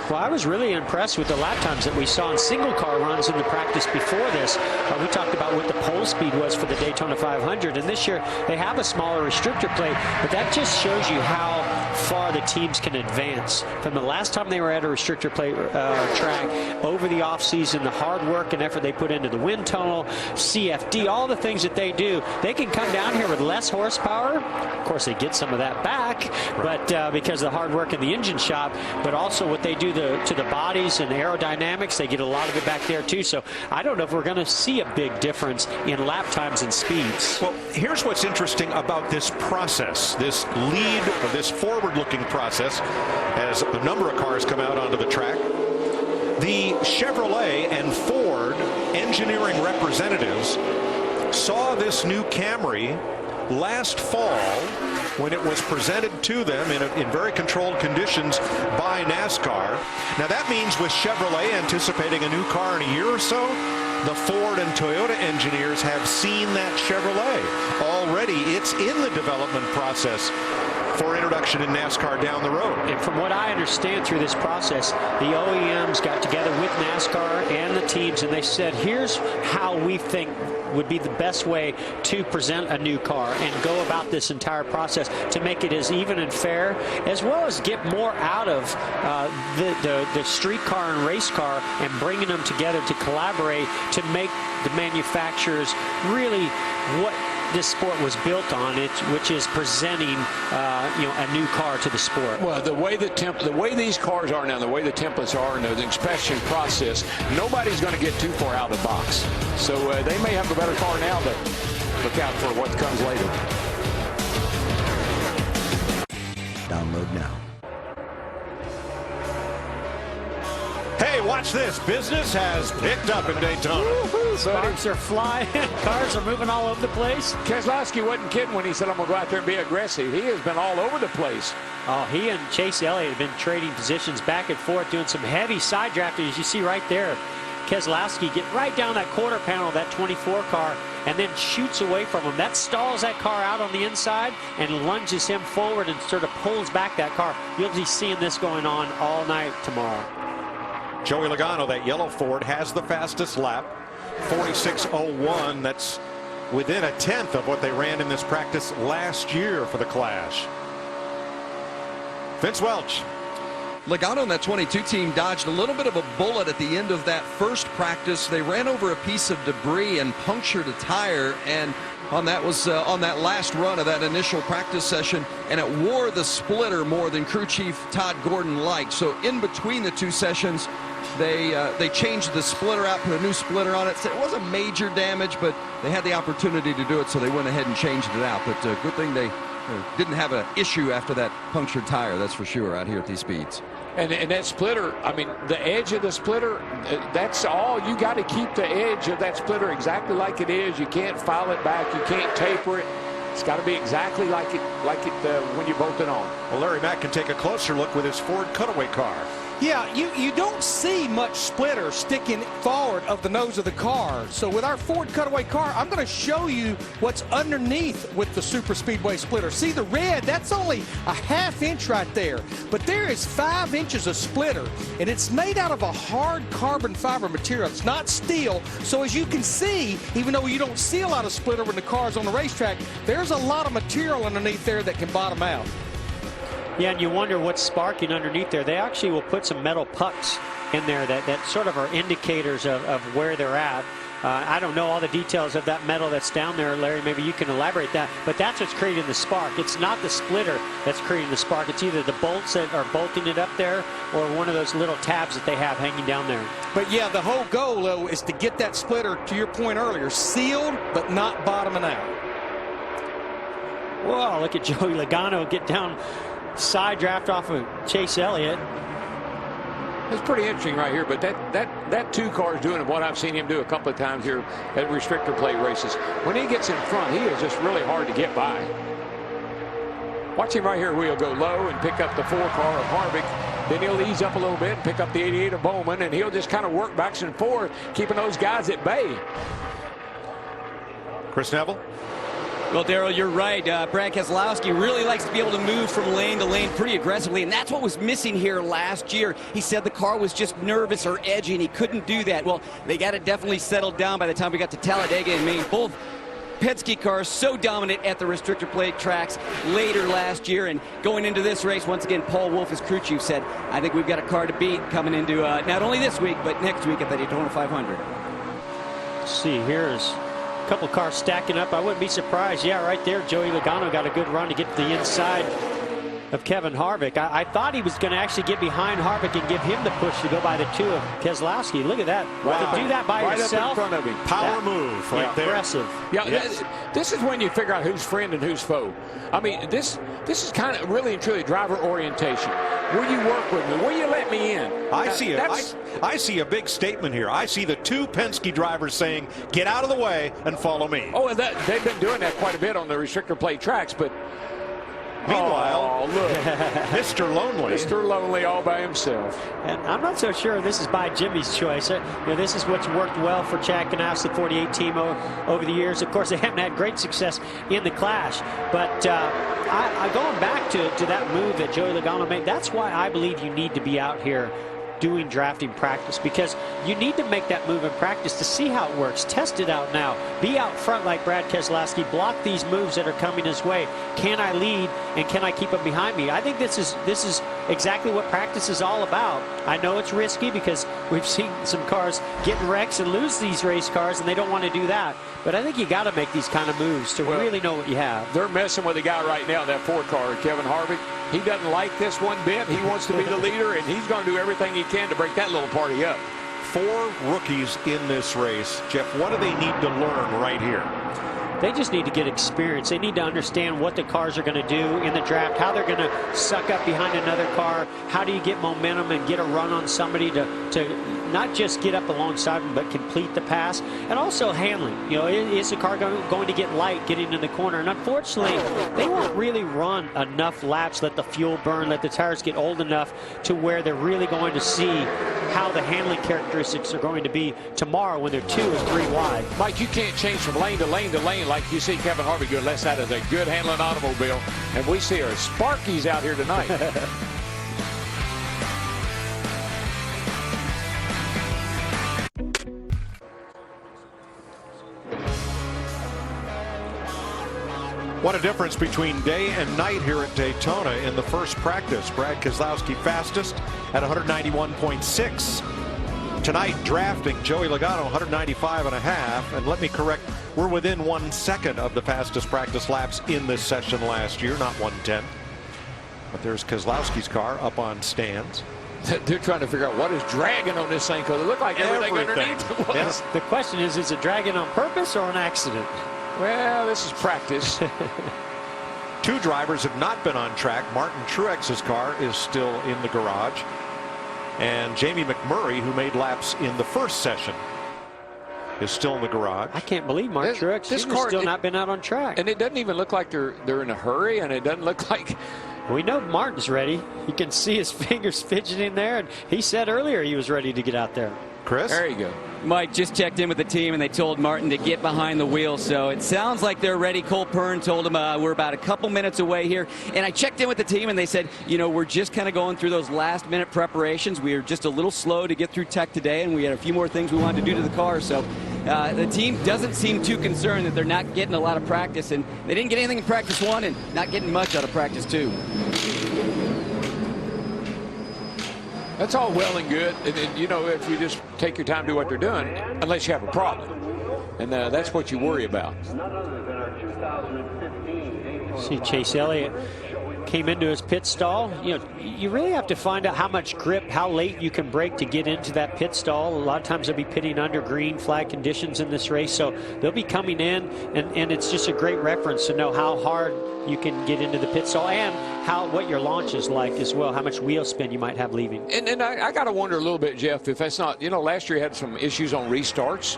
Well, I was really impressed with the lap times that we saw in single car runs in the practice before this. We talked about what the pole speed was for the Daytona 500, and this year they have a smaller restrictor plate, but that just shows you how far the teams can advance. From the last time they were at a restrictor plate track, over the offseason, the hard work and effort they put into the wind tunnel, CFD, all the things that they do, they can come down here with less horsepower. Of course, they get some of that back, but because of the hard work in the engine shop, but also what they do to the bodies and aerodynamics, they get a lot of it back there too. So I don't know if we're going to see a big difference in lap times and speeds. Well, here's what's interesting about this process, this lead, or this forward-looking process, as a number of cars come out onto the track. The Chevrolet and Ford engineering representatives saw this new Camry last fall when it was presented to them in very controlled conditions by NASCAR. Now that means with Chevrolet anticipating a new car in a year or so, the Ford and Toyota engineers have seen that Chevrolet. Already, it's in the development process for introduction in NASCAR down the road. And from what I understand through this process, the OEMs got together with NASCAR and the teams, and they said, here's how we think would be the best way to present a new car and go about this entire process to make it as even and fair, as well as get more out of the street car and race car, and bringing them together to collaborate to make the manufacturers really what this sport was built on, which is presenting a new car to the sport. Well, the way these cars are now, the way the templates are in the inspection process, nobody's going to get too far out of the box. So they may have a better car now, but look out for what comes later. Download now. Hey, watch this. Business has picked up in Daytona. Sparks are flying. Cars are moving all over the place. Keselowski wasn't kidding when he said, I'm going to go out there and be aggressive. He has been all over the place. Oh, he and Chase Elliott have been trading positions back and forth, doing some heavy side drafting, as you see right there. Keselowski get right down that quarter panel of that 24 car and then shoots away from him. That stalls that car out on the inside and lunges him forward and sort of pulls back that car. You'll be seeing this going on all night tomorrow. Joey Logano, that yellow Ford, has the fastest lap, 46.01. That's within a tenth of what they ran in this practice last year for the Clash. Vince Welch. Logano and that 22 team dodged a little bit of a bullet at the end of that first practice. They ran over a piece of debris and punctured a tire, and on that last run of that initial practice session, and it wore the splitter more than crew chief Todd Gordon liked. So in between the two sessions, they changed the splitter out, put a new splitter on it. So it wasn't major damage, but they had the opportunity to do it, so they went ahead and changed it out. But good thing they didn't have an issue after that punctured tire, that's for sure, out here at these speeds. And that splitter, I mean, the edge of the splitter, that's all. You got to keep the edge of that splitter exactly like it is. You can't file it back. You can't taper it. It's got to be exactly like it when you bolt it on. Well, Larry Mack can take a closer look with his Ford cutaway car. Yeah, you don't see much splitter sticking forward of the nose of the car. So with our Ford cutaway car, I'm going to show you what's underneath with the Super Speedway splitter. See the red? That's only a ½ inch right there. But there is 5 inches of splitter, and it's made out of a hard carbon fiber material. It's not steel. So as you can see, even though you don't see a lot of splitter when the car's on the racetrack, there's a lot of material underneath there that can bottom out. Yeah, and you wonder what's sparking underneath there. They actually will put some metal pucks in there that sort of are indicators of where they're at. I don't know all the details of that metal that's down there, Larry. Maybe you can elaborate that. But that's what's creating the spark. It's not the splitter that's creating the spark. It's either the bolts that are bolting it up there or one of those little tabs that they have hanging down there. But yeah, the whole goal, though, is to get that splitter, to your point earlier, sealed but not bottoming out. Whoa, look at Joey Logano get down. Side draft off of Chase Elliott. It's pretty interesting right here, but that 2 car is doing what I've seen him do a couple of times here at restrictor plate races. When he gets in front, he is just really hard to get by. Watch him right here where he'll go low and pick up the 4 car of Harvick. Then he'll ease up a little bit and pick up the 88 of Bowman, and he'll just kind of work backs and forth, keeping those guys at bay. Chris Neville. Well, Darrell, you're right. Brad Keselowski really likes to be able to move from lane to lane pretty aggressively, and that's what was missing here last year. He said the car was just nervous or edgy, and he couldn't do that. Well, they got it definitely settled down by the time we got to Talladega and Maine. Both Penske cars so dominant at the restrictor plate tracks later last year, and going into this race, once again, Paul Wolfe, his crew chief, said, I think we've got a car to beat coming into not only this week, but next week at the Daytona 500. Let's see, here's couple cars stacking up. I wouldn't be surprised. Yeah, right there, Joey Logano got a good run to get to the inside of Kevin Harvick. I thought he was going to actually get behind Harvick and give him the push to go by the 2 of Keselowski. Look at that. Wow. To do that by right yourself. Up in front of him. Power move right there. Impressive. Yeah, yes. This is when you figure out who's friend and who's foe. I mean, this is kind of really and truly driver orientation. Will you work with me? Will you let me in? I see a big statement here. I see the 2 Penske drivers saying, get out of the way and follow me. Oh, and they've been doing that quite a bit on the restrictor plate tracks, but meanwhile, Oh, look. Mr. Lonely. Mr. Lonely all by himself. And I'm not so sure this is by Jimmy's choice. This is what's worked well for Chad Knaus, the 48 team over the years. Of course, they haven't had great success in the Clash. But going back to that move that Joey Logano made, that's why I believe you need to be out here doing drafting practice, because you need to make that move in practice to see how it works. Test it out now. Be out front like Brad Keselowski. Block these moves that are coming his way. Can I lead and can I keep them behind me? I think this is exactly what practice is all about. I know it's risky because we've seen some cars get in wrecks and lose these race cars, and they don't want to do that. But I think you got to make these kind of moves to really know what you have. They're messing with the guy right now, that Ford car, Kevin Harvick. He doesn't like this one bit. He wants to be the leader, and he's going to do everything he can to break that little party up. 4 rookies in this race. Jeff, what do they need to learn right here? They just need to get experience. They need to understand what the cars are going to do in the draft, how they're going to suck up behind another car. How do you get momentum and get a run on somebody to not just get up alongside them, but complete the pass? And also handling. Is the car going to get light getting in the corner? And unfortunately, they won't really run enough laps, let the fuel burn, let the tires get old enough to where they're really going to see how the handling characteristics are going to be tomorrow when they're 2 or 3 wide. Mike, you can't change from lane to lane to lane like you see Kevin Harvick do unless that is a good handling automobile. And we see our Sparkies out here tonight. What a difference between day and night here at Daytona in the first practice. Brad Keselowski fastest at 191.6. Tonight drafting Joey Logano 195.5. And let me correct, we're within 1 second of the fastest practice laps in this session last year, not 1:10. But there's Keselowski's car up on stands. They're trying to figure out what is dragging on this thing, because it looked like everything underneath it was. Yes. The question is it dragging on purpose or an accident? Well, this is practice. 2 drivers have not been on track. Martin Truex's car is still in the garage. And Jamie McMurray, who made laps in the first session, is still in the garage. I can't believe Mark Truex has still not been out on track. And it doesn't even look like they're in a hurry, and it doesn't look like... We know Martin's ready. You can see his fingers fidgeting there, and he said earlier he was ready to get out there. Chris? There you go. Mike just checked in with the team, and they told Martin to get behind the wheel. So it sounds like they're ready. Cole Pern told him we're about a couple minutes away here. And I checked in with the team, and they said, we're just kind of going through those last-minute preparations. We were just a little slow to get through tech today, and we had a few more things we wanted to do to the car. So the team doesn't seem too concerned that they're not getting a lot of practice. And they didn't get anything in practice 1 and not getting much out of practice 2. That's all well and good. And if you just take your time to do what they're doing, unless you have a problem. And that's what you worry about. See, Chase Elliott came into his pit stall. You really have to find out how much grip, how late you can brake to get into that pit stall. A lot of times they'll be pitting under green flag conditions in this race, so they'll be coming in, and it's just a great reference to know how hard you can get into the pit stall and what your launch is like as well, how much wheel spin you might have leaving. And I got to wonder a little bit, Jeff, if that's not, last year you had some issues on restarts.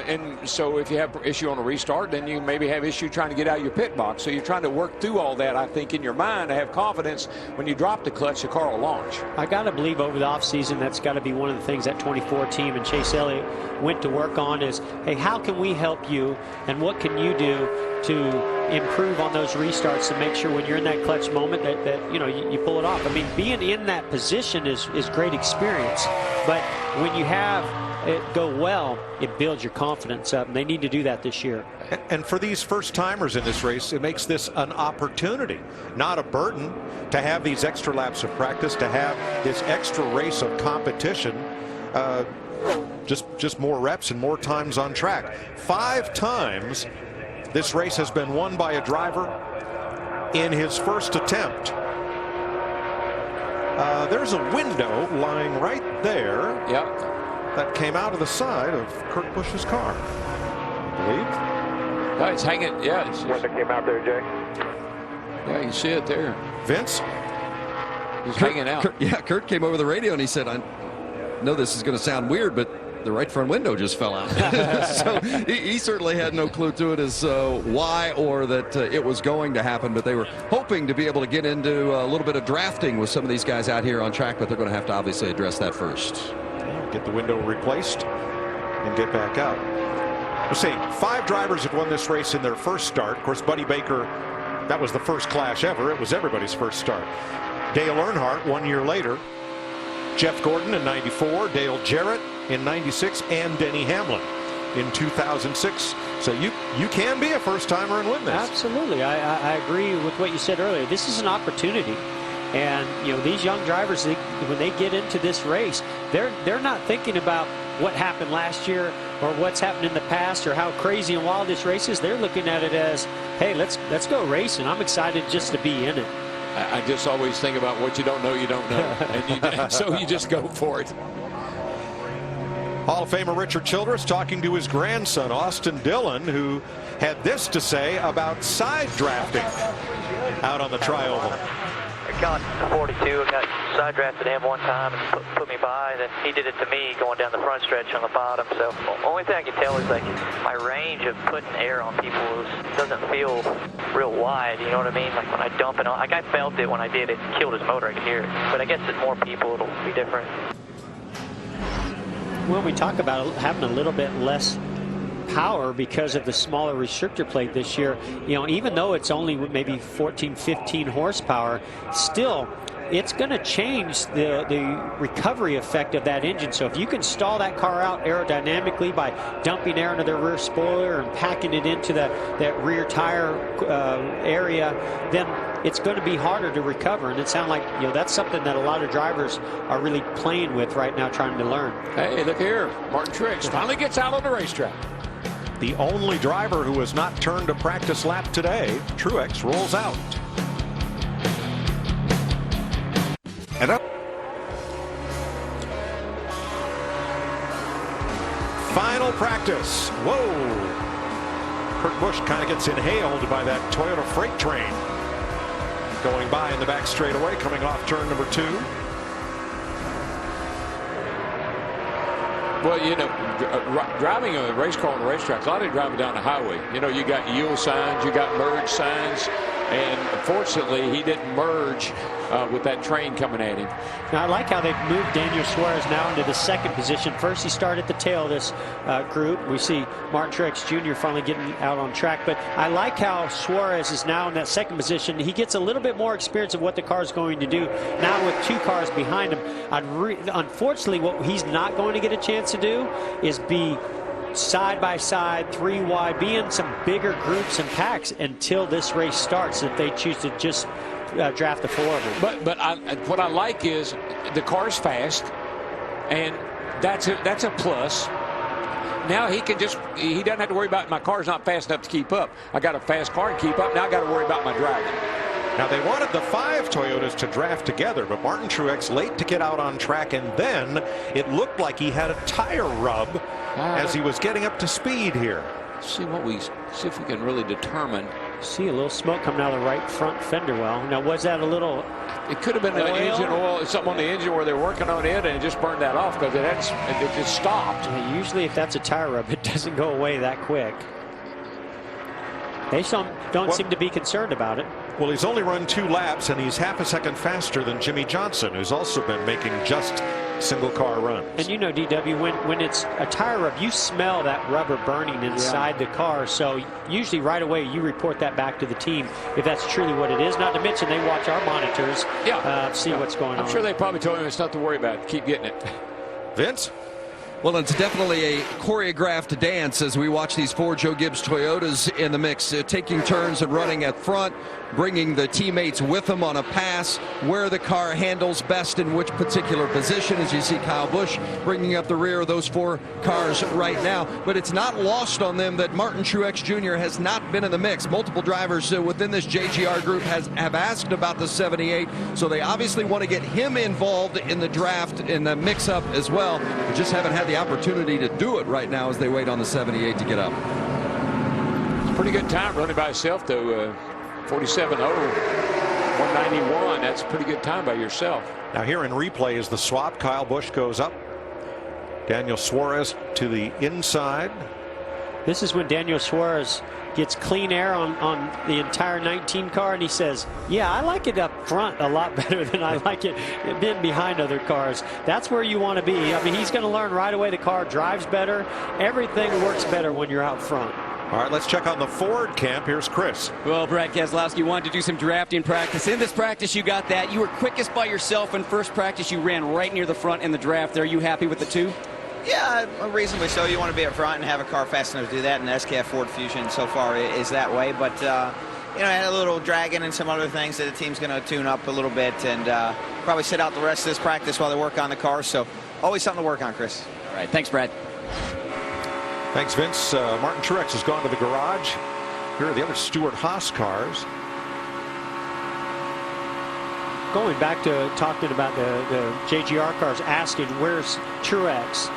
And so if you have issue on a restart, then you maybe have issue trying to get out of your pit box. So you're trying to work through all that, I think, in your mind to have confidence when you drop the clutch, the car will launch. I got to believe over the offseason that's got to be one of the things that 24 team and Chase Elliott went to work on is, hey, how can we help you and what can you do to improve on those restarts to make sure when you're in that clutch moment that you pull it off. I mean, being in that position is great experience, but when you have it go well, it builds your confidence up, and they need to do that this year. And for these first timers in this race, it makes this an opportunity, not a burden, to have these extra laps of practice, to have this extra race of competition, just more reps and more times on track. 5 times this race has been won by a driver in his first attempt. There's a window lying right there. Yep. That came out of the side of Kurt Busch's car, I believe. Oh, it's hanging. Yeah. When it came out there, Jay. Yeah, you can see it there. Vince? He's hanging out. Kurt came over the radio and he said, I know this is going to sound weird, but the right front window just fell out. So he certainly had no clue to it as why or that it was going to happen, but they were hoping to be able to get into a little bit of drafting with some of these guys out here on track, but they're going to have to obviously address that first. Get the window replaced and get back out. We're seeing 5 drivers have won this race in their first start. Of course, Buddy Baker, that was the first Clash ever. It was everybody's first start. Dale Earnhardt 1 year later. Jeff Gordon in 94, Dale Jarrett in 96, and Denny Hamlin in 2006. So you can be a first-timer and win this. Absolutely. I agree with what you said earlier. This is an opportunity. And, you know, these young drivers, when they get into this race, they're not thinking about what happened last year or what's happened in the past or how crazy and wild this race is. They're looking at it as, hey, let's go racing. I'm excited just to be in it. I just always think about what you don't know, and so you just go for it. Hall of Famer Richard Childress talking to his grandson, Austin Dillon, who had this to say about side drafting out on the Tri-Oval. I got to 42, I got side drafted him one time and put me by, and then he did it to me going down the front stretch on the bottom. So the only thing I can tell is like my range of putting air on people doesn't feel real wide, you know what I mean? Like when I dump it on, like I felt it when I did it, killed his motor, I could hear it. But I guess with more people it'll be different. When we talk about having a little bit less power because of the smaller restrictor plate this year, you know, even though it's only maybe 14, 15 horsepower, still it's going to change the recovery effect of that engine. So if you can stall that car out aerodynamically by dumping air into the rear spoiler and packing it into that rear tire area, then it's going to be harder to recover. And it sounds like, you know, that's something that a lot of drivers are really playing with right now, trying to learn. Hey, look here, Martin Truex finally gets out on the racetrack. The only driver who has not turned a practice lap today, Truex rolls out. And up. Final practice. Whoa. Kurt Busch kind of gets inhaled by that Toyota freight train. Going by in the back straightaway, coming off turn number 2. Well, you know, driving a race car on a racetrack, a lot of driving down the highway. You know, you got yield signs, you got merge signs, and unfortunately, he didn't merge with that train coming at him. Now, I like how they've moved Daniel Suarez now into the second position. First, he started at the tail of this group. We see Martin Truex Jr. finally getting out on track. But I like how Suarez is now in that second position. He gets a little bit more experience of what the car is going to do now with 2 cars behind him. Unfortunately, what he's not going to get a chance to do is be side by side, 3 wide, be in some bigger groups and packs until this race starts if they choose to just draft the 4 of them. But what I like is the car's fast, and that's a plus. Now he doesn't have to worry about my car's not fast enough to keep up. I got a fast car to keep up. Now I got to worry about my driving. Now they wanted the 5 Toyotas to draft together, but Martin Truex late to get out on track, and then it looked like he had a tire rub as he was getting up to speed here. See if we can really determine. See a little smoke coming out of the right front fender well. Now, was that a little? It could have been an engine oil, something on the engine where they're working on it, and it just burned that off because it just stopped. Usually, if that's a tire rub, it doesn't go away that quick. They don't seem to be concerned about it. Well, he's only run 2 laps, and he's half a second faster than Jimmy Johnson, who's also been making just single car runs. And you know, DW, when it's a tire rub, you smell that rubber burning inside the car. So usually right away you report that back to the team if that's truly what it is. Not to mention they watch our monitors, see what's going on. I'm sure they probably told him it's not to worry about. Keep getting it. Vince? Well, it's definitely a choreographed dance as we watch these 4 Joe Gibbs Toyotas in the mix, taking turns and running at front, bringing the teammates with them on a pass, where the car handles best in which particular position, as you see Kyle Busch bringing up the rear of those 4 cars right now. But it's not lost on them that Martin Truex Jr. has not been in the mix. Multiple drivers within this JGR group have asked about the 78, so they obviously want to get him involved in the draft, in the mix-up as well. They just haven't had the opportunity to do it right now as they wait on the 78 to get up. It's a pretty good time running by himself, though. 47.0, 191. That's a pretty good time by yourself. Now here in replay is the swap. Kyle Busch goes up Daniel Suarez to the inside. This is when Daniel Suarez gets clean air on the entire 19 car, and he says, yeah, I like it up front a lot better than I like it being behind other cars. That's where you want to be. I mean, he's going to learn right away the car drives better. Everything works better when you're out front. All right, let's check on the Ford camp. Here's Chris. Well, Brad Keselowski wanted to do some drafting practice. In this practice, you got that. You were quickest by yourself in first practice. You ran right near the front in the draft. Are you happy with the 2? Yeah, reasonably so. You want to be up front and have a car fast enough to do that, and the SKF Ford Fusion so far is that way. But, you know, I had a little dragging and some other things that the team's going to tune up a little bit and probably sit out the rest of this practice while they work on the car. So always something to work on, Chris. All right, thanks, Brad. Thanks, Vince. Martin Truex has gone to the garage. Here are the other Stewart-Haas cars. Going back to talking about the JGR cars, asking where's Truex,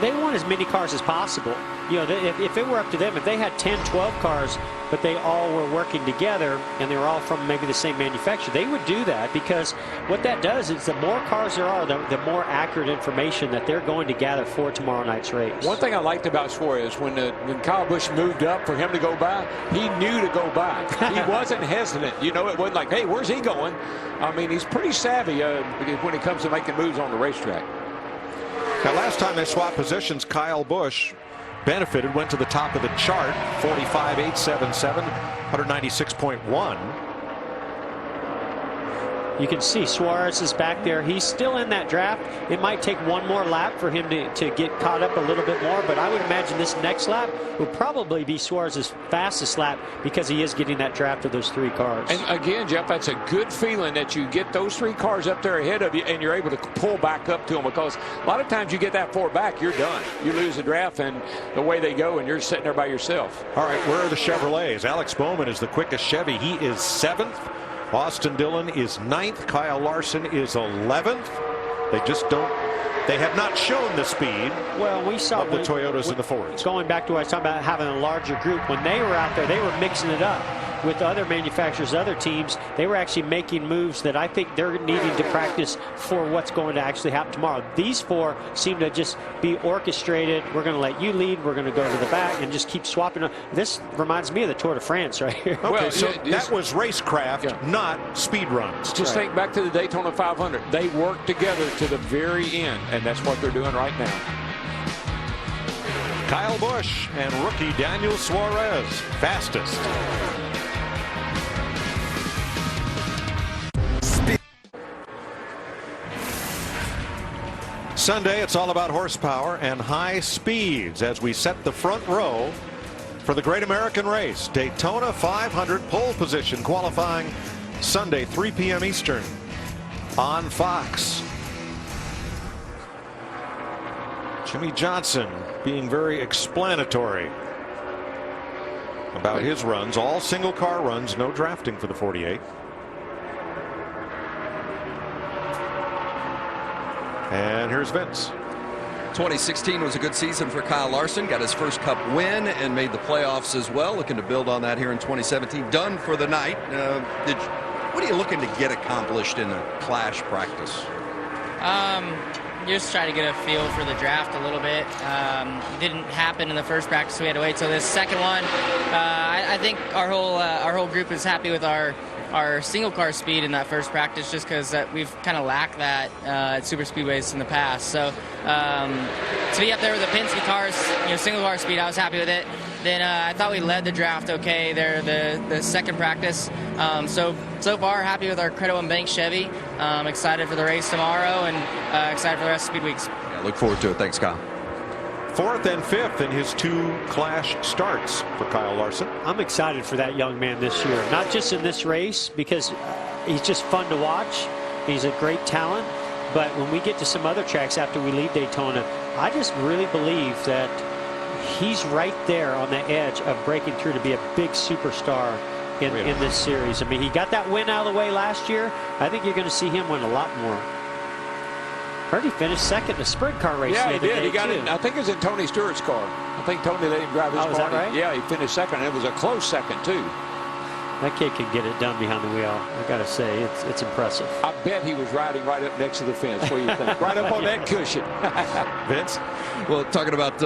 they want as many cars as possible. You know, if it were up to them, if they had 10, 12 cars, but they all were working together and they were all from maybe the same manufacturer, they would do that, because what that does is the more cars there are, the more accurate information that they're going to gather for tomorrow night's race. One thing I liked about Suarez, when Kyle Busch moved up for him to go by, he knew to go by. He wasn't hesitant. You know, it wasn't like, hey, where's he going? I mean, he's pretty savvy when it comes to making moves on the racetrack. Now, last time they swapped positions, Kyle Busch benefited, went to the top of the chart, 45.877, 196.1. You can see Suarez is back there. He's still in that draft. It might take one more lap for him to get caught up a little bit more, but I would imagine this next lap will probably be Suarez's fastest lap because he is getting that draft of those 3 cars. And again, Jeff, that's a good feeling that you get those 3 cars up there ahead of you and you're able to pull back up to them, because a lot of times you get that 4 back, you're done. You lose the draft and the way they go, and you're sitting there by yourself. All right, where are the Chevrolets? Alex Bowman is the quickest Chevy. He is 7th. Austin Dillon is 9th. Kyle Larson is 11th. They have not shown the speed we saw of the Toyotas and the Fords. Going back to what I was talking about, having a larger group, when they were out there, they were mixing it up with other manufacturers, other teams. They were actually making moves that I think they're needing to practice for what's going to actually happen tomorrow. These 4 seem to just be orchestrated. We're going to let you lead. We're going to go to the back and just keep swapping. This reminds me of the Tour de France right here. Okay, so that was racecraft, not speed runs. Just think back to the Daytona 500. They worked together to the very end, and that's what they're doing right now. Kyle Busch and rookie Daniel Suarez, fastest. Sunday, it's all about horsepower and high speeds as we set the front row for the Great American Race. Daytona 500 pole position qualifying Sunday, 3 p.m. Eastern on Fox. Jimmy Johnson being very explanatory about his runs. All single car runs, no drafting for the 48. And here's Vince. 2016 was a good season for Kyle Larson. Got his first Cup win and made the playoffs as well. Looking to build on that here in 2017. Done for the night. What are you looking to get accomplished in a Clash practice? Just try to get a feel for the draft a little bit. Didn't happen in the first practice. We had to wait till this second one. I think our whole group is happy with our single car speed in that first practice, just because we've kind of lacked that at super speedways in the past. So to be up there with the Penske cars, single car speed, I was happy with it. Then I thought we led the draft okay there the second practice. So far happy with our Credo and Bank Chevy. Excited for the race tomorrow and excited for the rest of Speed Weeks. Yeah, look forward to it. Thanks, Kyle. 4th and 5th in his 2 Clash starts for Kyle Larson. I'm excited for that young man this year, not just in this race because he's just fun to watch. He's a great talent, but when we get to some other tracks after we leave Daytona, I just really believe that he's right there on the edge of breaking through to be a big superstar in this series. I mean, he got that win out of the way last year. I think you're going to see him win a lot more. Heard he finished second in a sprint car race. Yeah, he did. He got it. I think it was in Tony Stewart's car. I think Tony let him drive his car. Is that right? Yeah, he finished second. And it was a close second, too. That kid can get it done behind the wheel. I got to say, it's impressive. I bet he was riding right up next to the fence. What do you think? Right up on that cushion. Vince? Well, talking about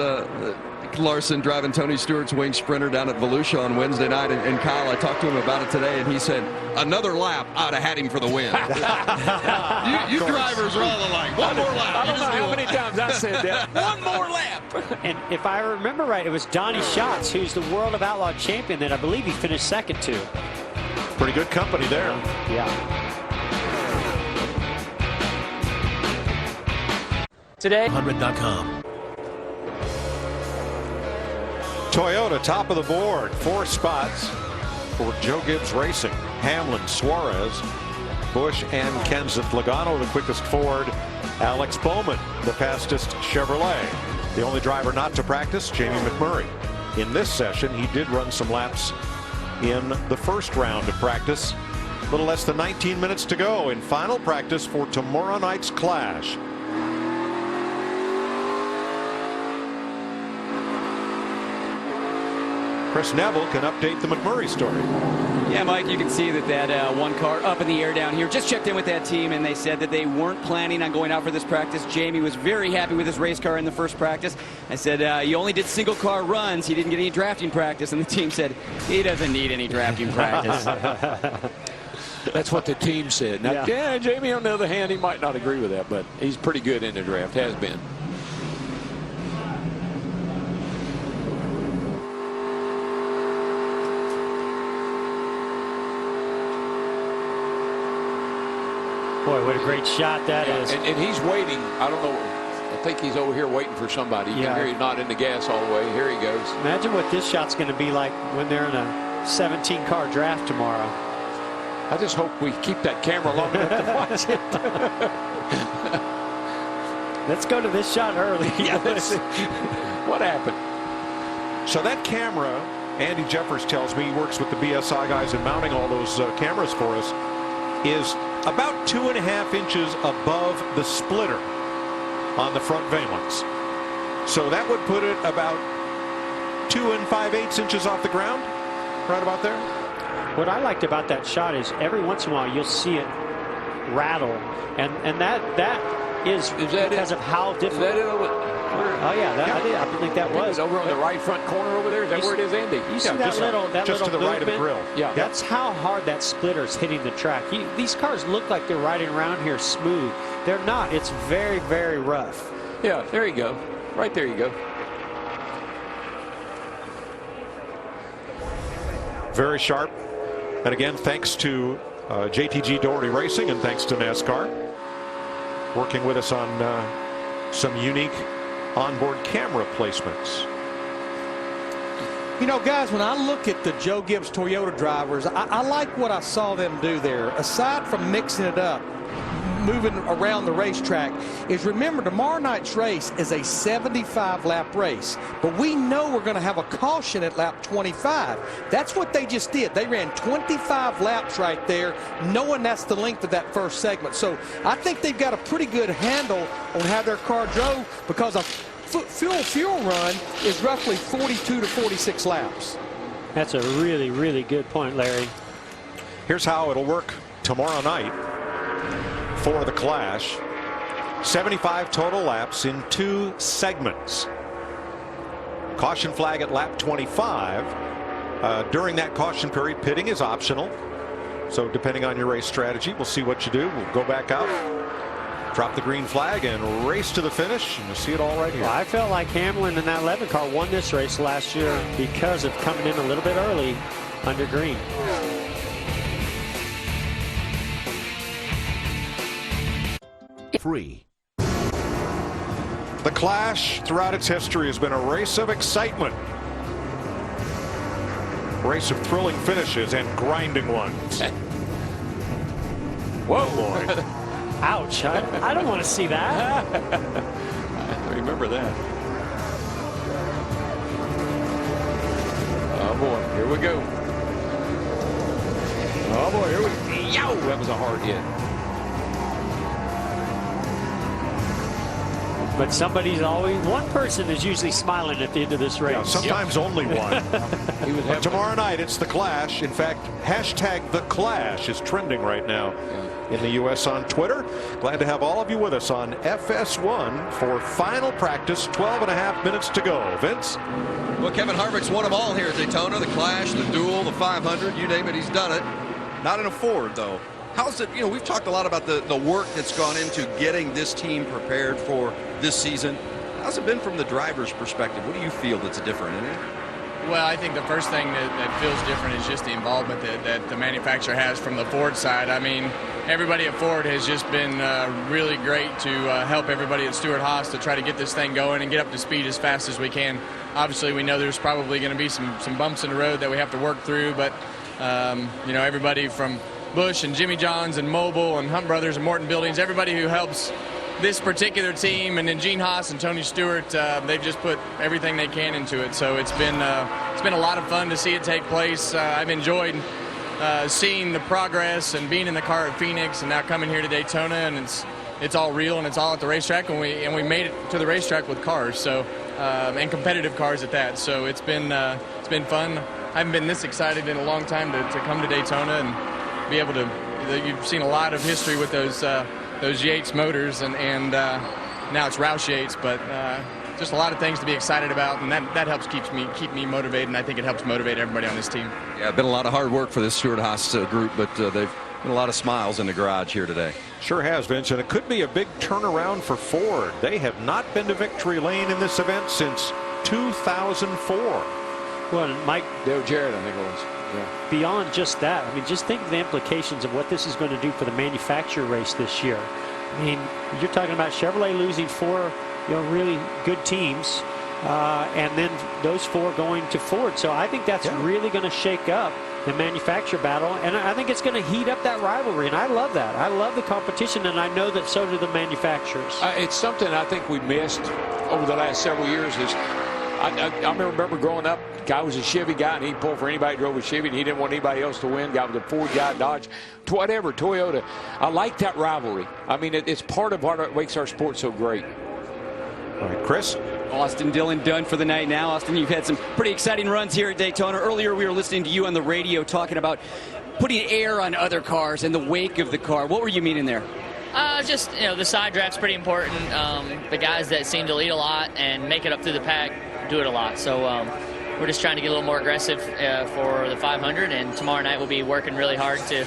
Larson driving Tony Stewart's wing sprinter down at Volusia on Wednesday night, and Kyle, I talked to him about it today, and he said, another lap, I'd have had him for the win. you drivers are all alike. One more lap. I don't know how many times I said that. One more lap. And if I remember right, it was Donnie Schatz, who's the World of Outlaw champion, that I believe he finished second to. Pretty good company there. Yeah. Today, 100.com. Toyota top of the board, 4 spots for Joe Gibbs Racing. Hamlin, Suarez, Busch, and Kenseth. Logano, the quickest Ford. Alex Bowman, the fastest Chevrolet. The only driver not to practice, Jamie McMurray. In this session, he did run some laps in the first round of practice. A little less than 19 minutes to go in final practice for tomorrow night's clash. Chris Neville can update the McMurray story. Yeah, Mike, you can see that one car up in the air down here. Just checked in with that team, and they said that they weren't planning on going out for this practice. Jamie was very happy with his race car in the first practice. I said, you only did single car runs. He didn't get any drafting practice. And the team said, he doesn't need any drafting practice. That's what the team said. Now, yeah, Jamie, on the other hand, he might not agree with that, but he's pretty good in the draft, has been. Boy, what a great shot that is. And he's waiting. I don't know. I think he's over here waiting for somebody. You can hear he's not in the gas all the way. Here he goes. Imagine what this shot's going to be like when they're in a 17-car draft tomorrow. I just hope we keep that camera long enough to watch it. Let's go to this shot early. Yes. What happened? So that camera, Andy Jeffers tells me, he works with the BSI guys in mounting all those cameras for us, is about 2.5 inches above the splitter on the front valence. So that would put it about 2 5/8 inches off the ground, right about there. What I liked about that shot is every once in a while you'll see it rattle, and that is because of how difficult. Is that it over? Oh yeah, I think that was over on the right front corner over there. Is that where it is, Andy? You see that just to the right of the grill. Yeah, that's how hard that splitter is hitting the track. These cars look like they're riding around here smooth. They're not. It's very, very rough. Yeah, there you go. Right there you go. Very sharp. And again, thanks to JTG Doherty Racing and thanks to NASCAR working with us on some unique onboard camera placements. You know, guys, when I look at the Joe Gibbs Toyota drivers, I like what I saw them do there. Aside from mixing it up, moving around the racetrack, is remember tomorrow night's race is a 75-lap race, but we know we're going to have a caution at lap 25. That's what they just did. They ran 25 laps right there, knowing that's the length of that first segment. So I think they've got a pretty good handle on how their car drove, because a fuel run is roughly 42 to 46 laps. That's a really, really good point, Larry. Here's how it'll work tomorrow night for the clash. 75 total laps in 2 segments. Caution flag at lap 25. During that caution period, pitting is optional. So depending on your race strategy, we'll see what you do. We'll go back out, drop the green flag, and race to the finish. And you'll see it all right here. Well, I felt like Hamlin in that 11 car won this race last year because of coming in a little bit early under green. Free. The clash throughout its history has been a race of excitement. Race of thrilling finishes and grinding ones. Whoa, boy. Ouch. I don't want to see that. I remember that. Oh, boy. Here we go. Oh, boy. Here we go. Yow! That was a hard hit. But somebody's always, one person is usually smiling at the end of this race. Yeah, sometimes only one. But tomorrow night, it's the Clash. In fact, hashtag the Clash is trending right now in the U.S. on Twitter. Glad to have all of you with us on FS1 for final practice. 12.5 minutes to go. Vince? Well, Kevin Harvick's won them all here at Daytona. The Clash, the Duel, the 500, you name it, he's done it. Not in a Ford, though. How's it, we've talked a lot about the work that's gone into getting this team prepared for this season. How's it been from the driver's perspective? What do you feel that's different in it? Well, I think the first thing that feels different is just the involvement that the manufacturer has from the Ford side. I mean, everybody at Ford has just been really great to help everybody at Stewart-Haas to try to get this thing going and get up to speed as fast as we can. Obviously, we know there's probably going to be some bumps in the road that we have to work through, but, everybody from Busch and Jimmy Johns and Mobil and Hunt Brothers and Morton Buildings, everybody who helps this particular team, and then Gene Haas and Tony Stewart, they've just put everything they can into it. So it's been a lot of fun to see it take place. I've enjoyed seeing the progress and being in the car at Phoenix and now coming here to Daytona, and it's all real and it's all at the racetrack, and we made it to the racetrack with cars, so and competitive cars at that. So it's been fun. I haven't been this excited in a long time to come to Daytona and be able to. You've seen a lot of history with those Yates motors, and now it's Roush Yates, but just a lot of things to be excited about, and that helps keep me motivated, and I think it helps motivate everybody on this team. Yeah, been a lot of hard work for this Stewart-Haas group, but they've been a lot of smiles in the garage here today. Sure has, Vince, and it could be a big turnaround for Ford. They have not been to victory lane in this event since 2004. Well, Mike, Dale Jarrett, I think it was. Yeah. Beyond just that, I mean, just think of the implications of what this is going to do for the manufacturer race this year. I mean, you're talking about Chevrolet losing 4, really good teams, and then those 4 going to Ford. So I think that's really going to shake up the manufacturer battle, and I think it's going to heat up that rivalry, and I love that. I love the competition, and I know that so do the manufacturers. It's something I think we missed over the last several years. I remember growing up, guy was a Chevy guy, and he'd pull for anybody who drove a Chevy, and he didn't want anybody else to win. Guy was a Ford guy, Dodge, whatever, Toyota. I like that rivalry. I mean, it's part of what makes our sport so great. All right, Chris? Austin Dillon done for the night now. Austin, you've had some pretty exciting runs here at Daytona. Earlier, we were listening to you on the radio talking about putting air on other cars in the wake of the car. What were you meaning there? Just, the side draft's pretty important. The guys that seem to lead a lot and make it up through the pack do it a lot. So we're just trying to get a little more aggressive for the 500, and tomorrow night we'll be working really hard to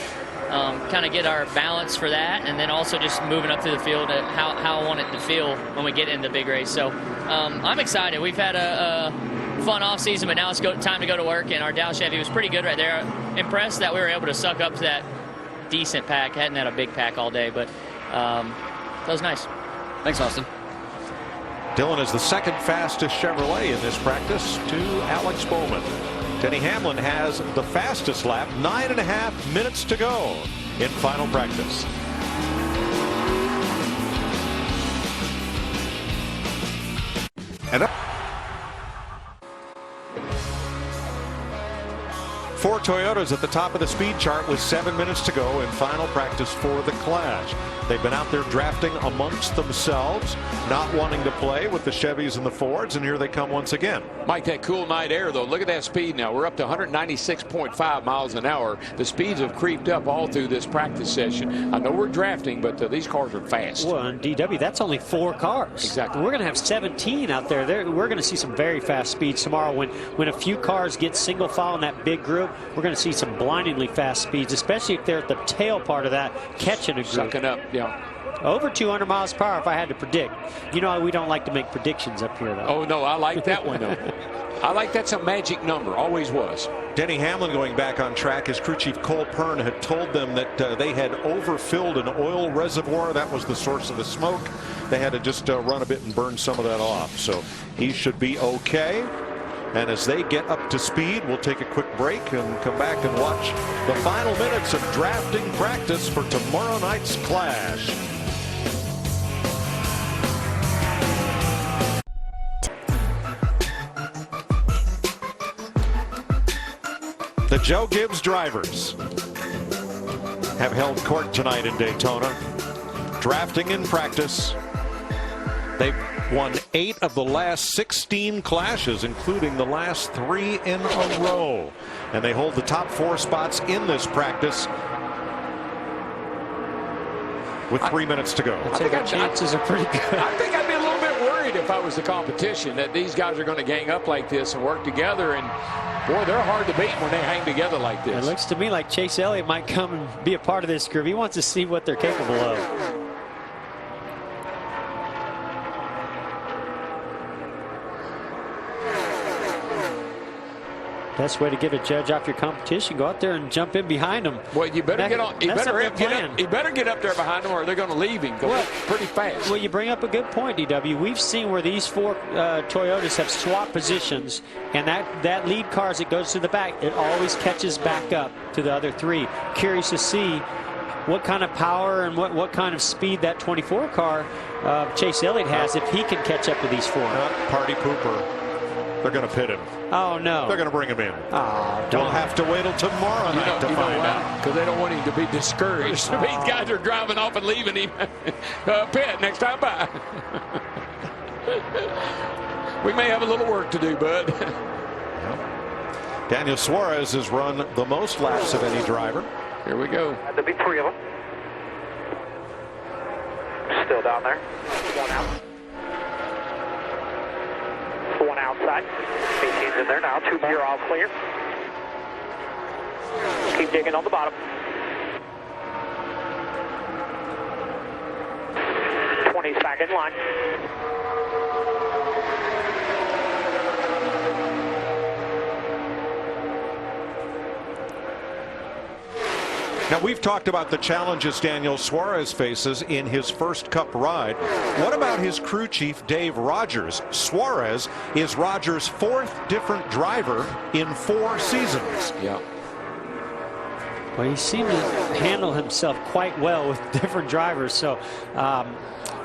kind of get our balance for that, and then also just moving up through the field at how I want it to feel when we get into the big race. So I'm excited. We've had a fun off season, but now it's time to go to work, and our Dow Chevy was pretty good right there. Impressed that we were able to suck up to that decent pack. Hadn't had a big pack all day, but that was nice. Thanks, Austin. Dillon is the second fastest Chevrolet in this practice to Alex Bowman. Denny Hamlin has the fastest lap, 9.5 minutes to go in final practice. And up. 4 Toyotas at the top of the speed chart with 7 minutes to go in final practice for the Clash. They've been out there drafting amongst themselves, not wanting to play with the Chevys and the Fords, and here they come once again. Mike, that cool night air, though, look at that speed now. We're up to 196.5 miles an hour. The speeds have creeped up all through this practice session. I know we're drafting, but these cars are fast. Well, and DW, that's only 4 cars. Exactly. We're going to have 17 out there. We're going to see some very fast speeds tomorrow. When a few cars get single file in that big group, we're going to see some blindingly fast speeds, especially if they're at the tail part of that, catching a group. Sucking up, yeah. Over 200 miles per hour if I had to predict. We don't like to make predictions up here, though. Oh, no, I like that one, though. I like that's a magic number, always was. Denny Hamlin going back on track. His crew chief Cole Pern had told them that they had overfilled an oil reservoir. That was the source of the smoke. They had to just run a bit and burn some of that off. So he should be okay. And as they get up to speed, we'll take a quick break and come back and watch the final minutes of drafting practice for tomorrow night's Clash. The Joe Gibbs drivers have held court tonight in Daytona, drafting in practice. They've won 8 of the last 16 clashes, including the last 3 in a row. And they hold the top 4 spots in this practice with 3 minutes to go. I think our chances are pretty good. I think I'd be a little bit worried if I was the competition that these guys are going to gang up like this and work together. And boy, they're hard to beat when they hang together like this. It looks to me like Chase Elliott might come and be a part of this group. He wants to see what they're capable of. Best way to get a judge off your competition, go out there and jump in behind them. Well, you better get on. You better get up there behind them, or they're going to leave him pretty fast. Well, you bring up a good point, DW. We've seen where these 4 Toyotas have swapped positions, and that lead car, as it goes to the back, it always catches back up to the other 3. Curious to see what kind of power and what kind of speed that 24 car Chase Elliott has if he can catch up to these 4. Party pooper. They're going to pit him. Oh, no. They're going to bring him in. Oh, we'll have to wait till tomorrow night to find out. Because they don't want him to be discouraged. These guys are driving off and leaving him. Pit next time by. We may have a little work to do, bud. Daniel Suarez has run the most laps of any driver. Here we go. There'll be 3 of them. Still down there. 1 out. 1 outside. 18's in there now. 2 more all clear. Keep digging on the bottom. 20's back in line. Now, we've talked about the challenges Daniel Suarez faces in his first Cup ride. What about his crew chief, Dave Rogers? Suarez is Rogers' 4th different driver in 4 seasons. Yeah. Well, he seemed to handle himself quite well with different drivers. So,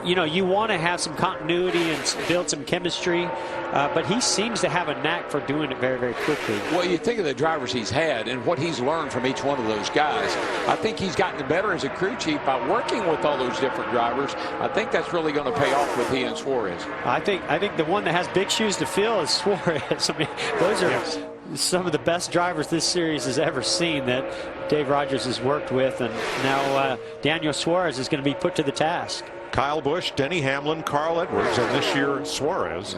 you know, you want to have some continuity and build some chemistry, but he seems to have a knack for doing it very, very quickly. Well, you think of the drivers he's had and what he's learned from each one of those guys. I think he's gotten better as a crew chief by working with all those different drivers. I think that's really going to pay off with he and Suarez. I think the one that has big shoes to fill is Suarez. I mean, those are some of the best drivers this series has ever seen that Dave Rogers has worked with, and now Daniel Suarez is going to be put to the task. Kyle Busch, Denny Hamlin, Carl Edwards, and this year Suarez.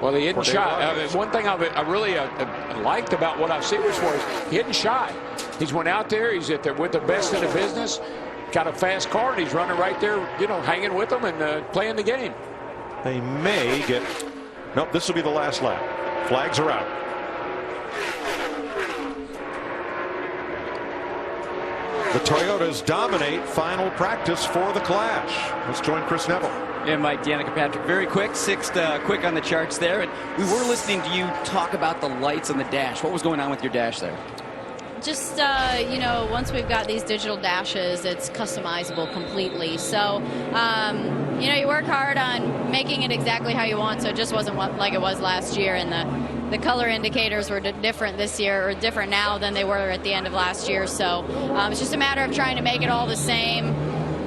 Well, he isn't shy. One thing I really liked about what I've seen with Suarez, he isn't shy. He's went out there. He's with the best in the business. Got a fast car, and he's running right there, you know, hanging with them and playing the game. They may get. Nope, this will be the last lap. Flags are out. The Toyotas dominate final practice for the Clash. Let's join Chris Neville. And Mike, Danica Patrick, very quick, 6th quick on the charts there. And we were listening to you talk about the lights on the dash. What was going on with your dash there? Just, you know, once we've got these digital dashes, it's customizable completely. So, you know, you work hard on making it exactly how you want, so it just wasn't like it was last year. And the color indicators were different this year, or different now than they were at the end of last year. So it's just a matter of trying to make it all the same.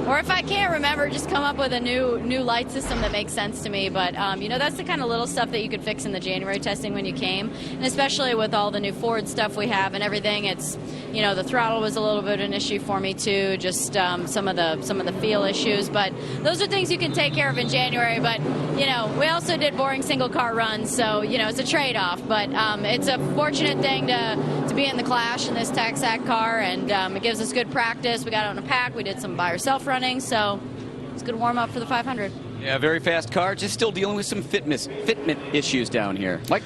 Or if I can't remember, just come up with a new light system that makes sense to me. But, you know, that's the kind of little stuff that you could fix in the January testing when you came. And especially with all the new Ford stuff we have and everything, it's, you know, the throttle was a little bit an issue for me too, just some of the feel issues. But those are things you can take care of in January. But, you know, we also did boring single car runs, so, you know, it's a trade-off. But it's a fortunate thing to be in the Clash in this TaxAct car, and it gives us good practice. We got out on a pack. We did some by yourself running, so it's a good warm-up for the 500. Yeah, very fast car. Just still dealing with some fitment issues down here. Mike?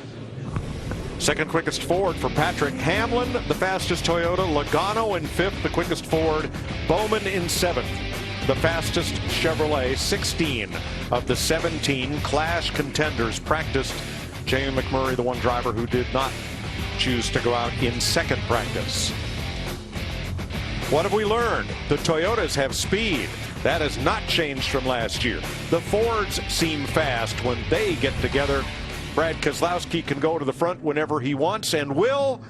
Second quickest Ford for Patrick Hamlin, the fastest Toyota. Logano in 5th, the quickest Ford. Bowman in 7th, the fastest Chevrolet. 16 of the 17 Clash contenders practiced. Jamie McMurray, the one driver who did not choose to go out in second practice. What have we learned? The Toyotas have speed. That has not changed from last year. The Fords seem fast when they get together. Brad Keselowski can go to the front whenever he wants and will.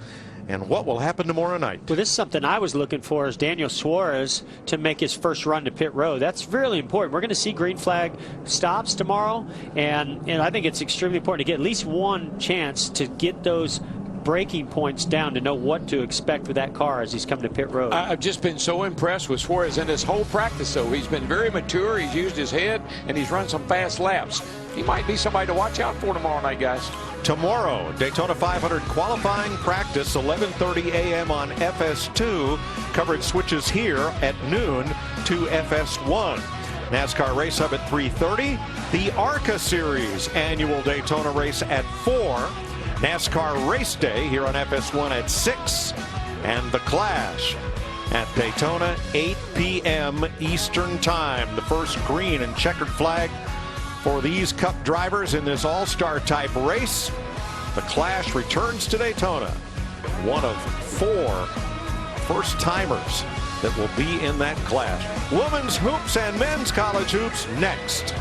and what will happen tomorrow night. Well, this is something I was looking for, is Daniel Suarez to make his first run to pit road. That's really important. We're going to see green flag stops tomorrow, and I think it's extremely important to get at least one chance to get those braking points down to know what to expect with that car as he's coming to pit road. I've just been so impressed with Suarez in this whole practice, though. He's been very mature. He's used his head, and he's run some fast laps. He might be somebody to watch out for tomorrow night, guys. Tomorrow, Daytona 500 qualifying practice, 11:30 a.m. on FS2. Coverage switches here at noon to FS1. NASCAR Race Hub at 3:30. The ARCA Series annual Daytona race at 4. NASCAR Race Day here on FS1 at 6. And the Clash at Daytona, 8 p.m. Eastern Time. The first green and checkered flag for these Cup drivers in this all-star type race. The Clash returns to Daytona. One of 4 first-timers that will be in that clash. Women's hoops and men's college hoops next.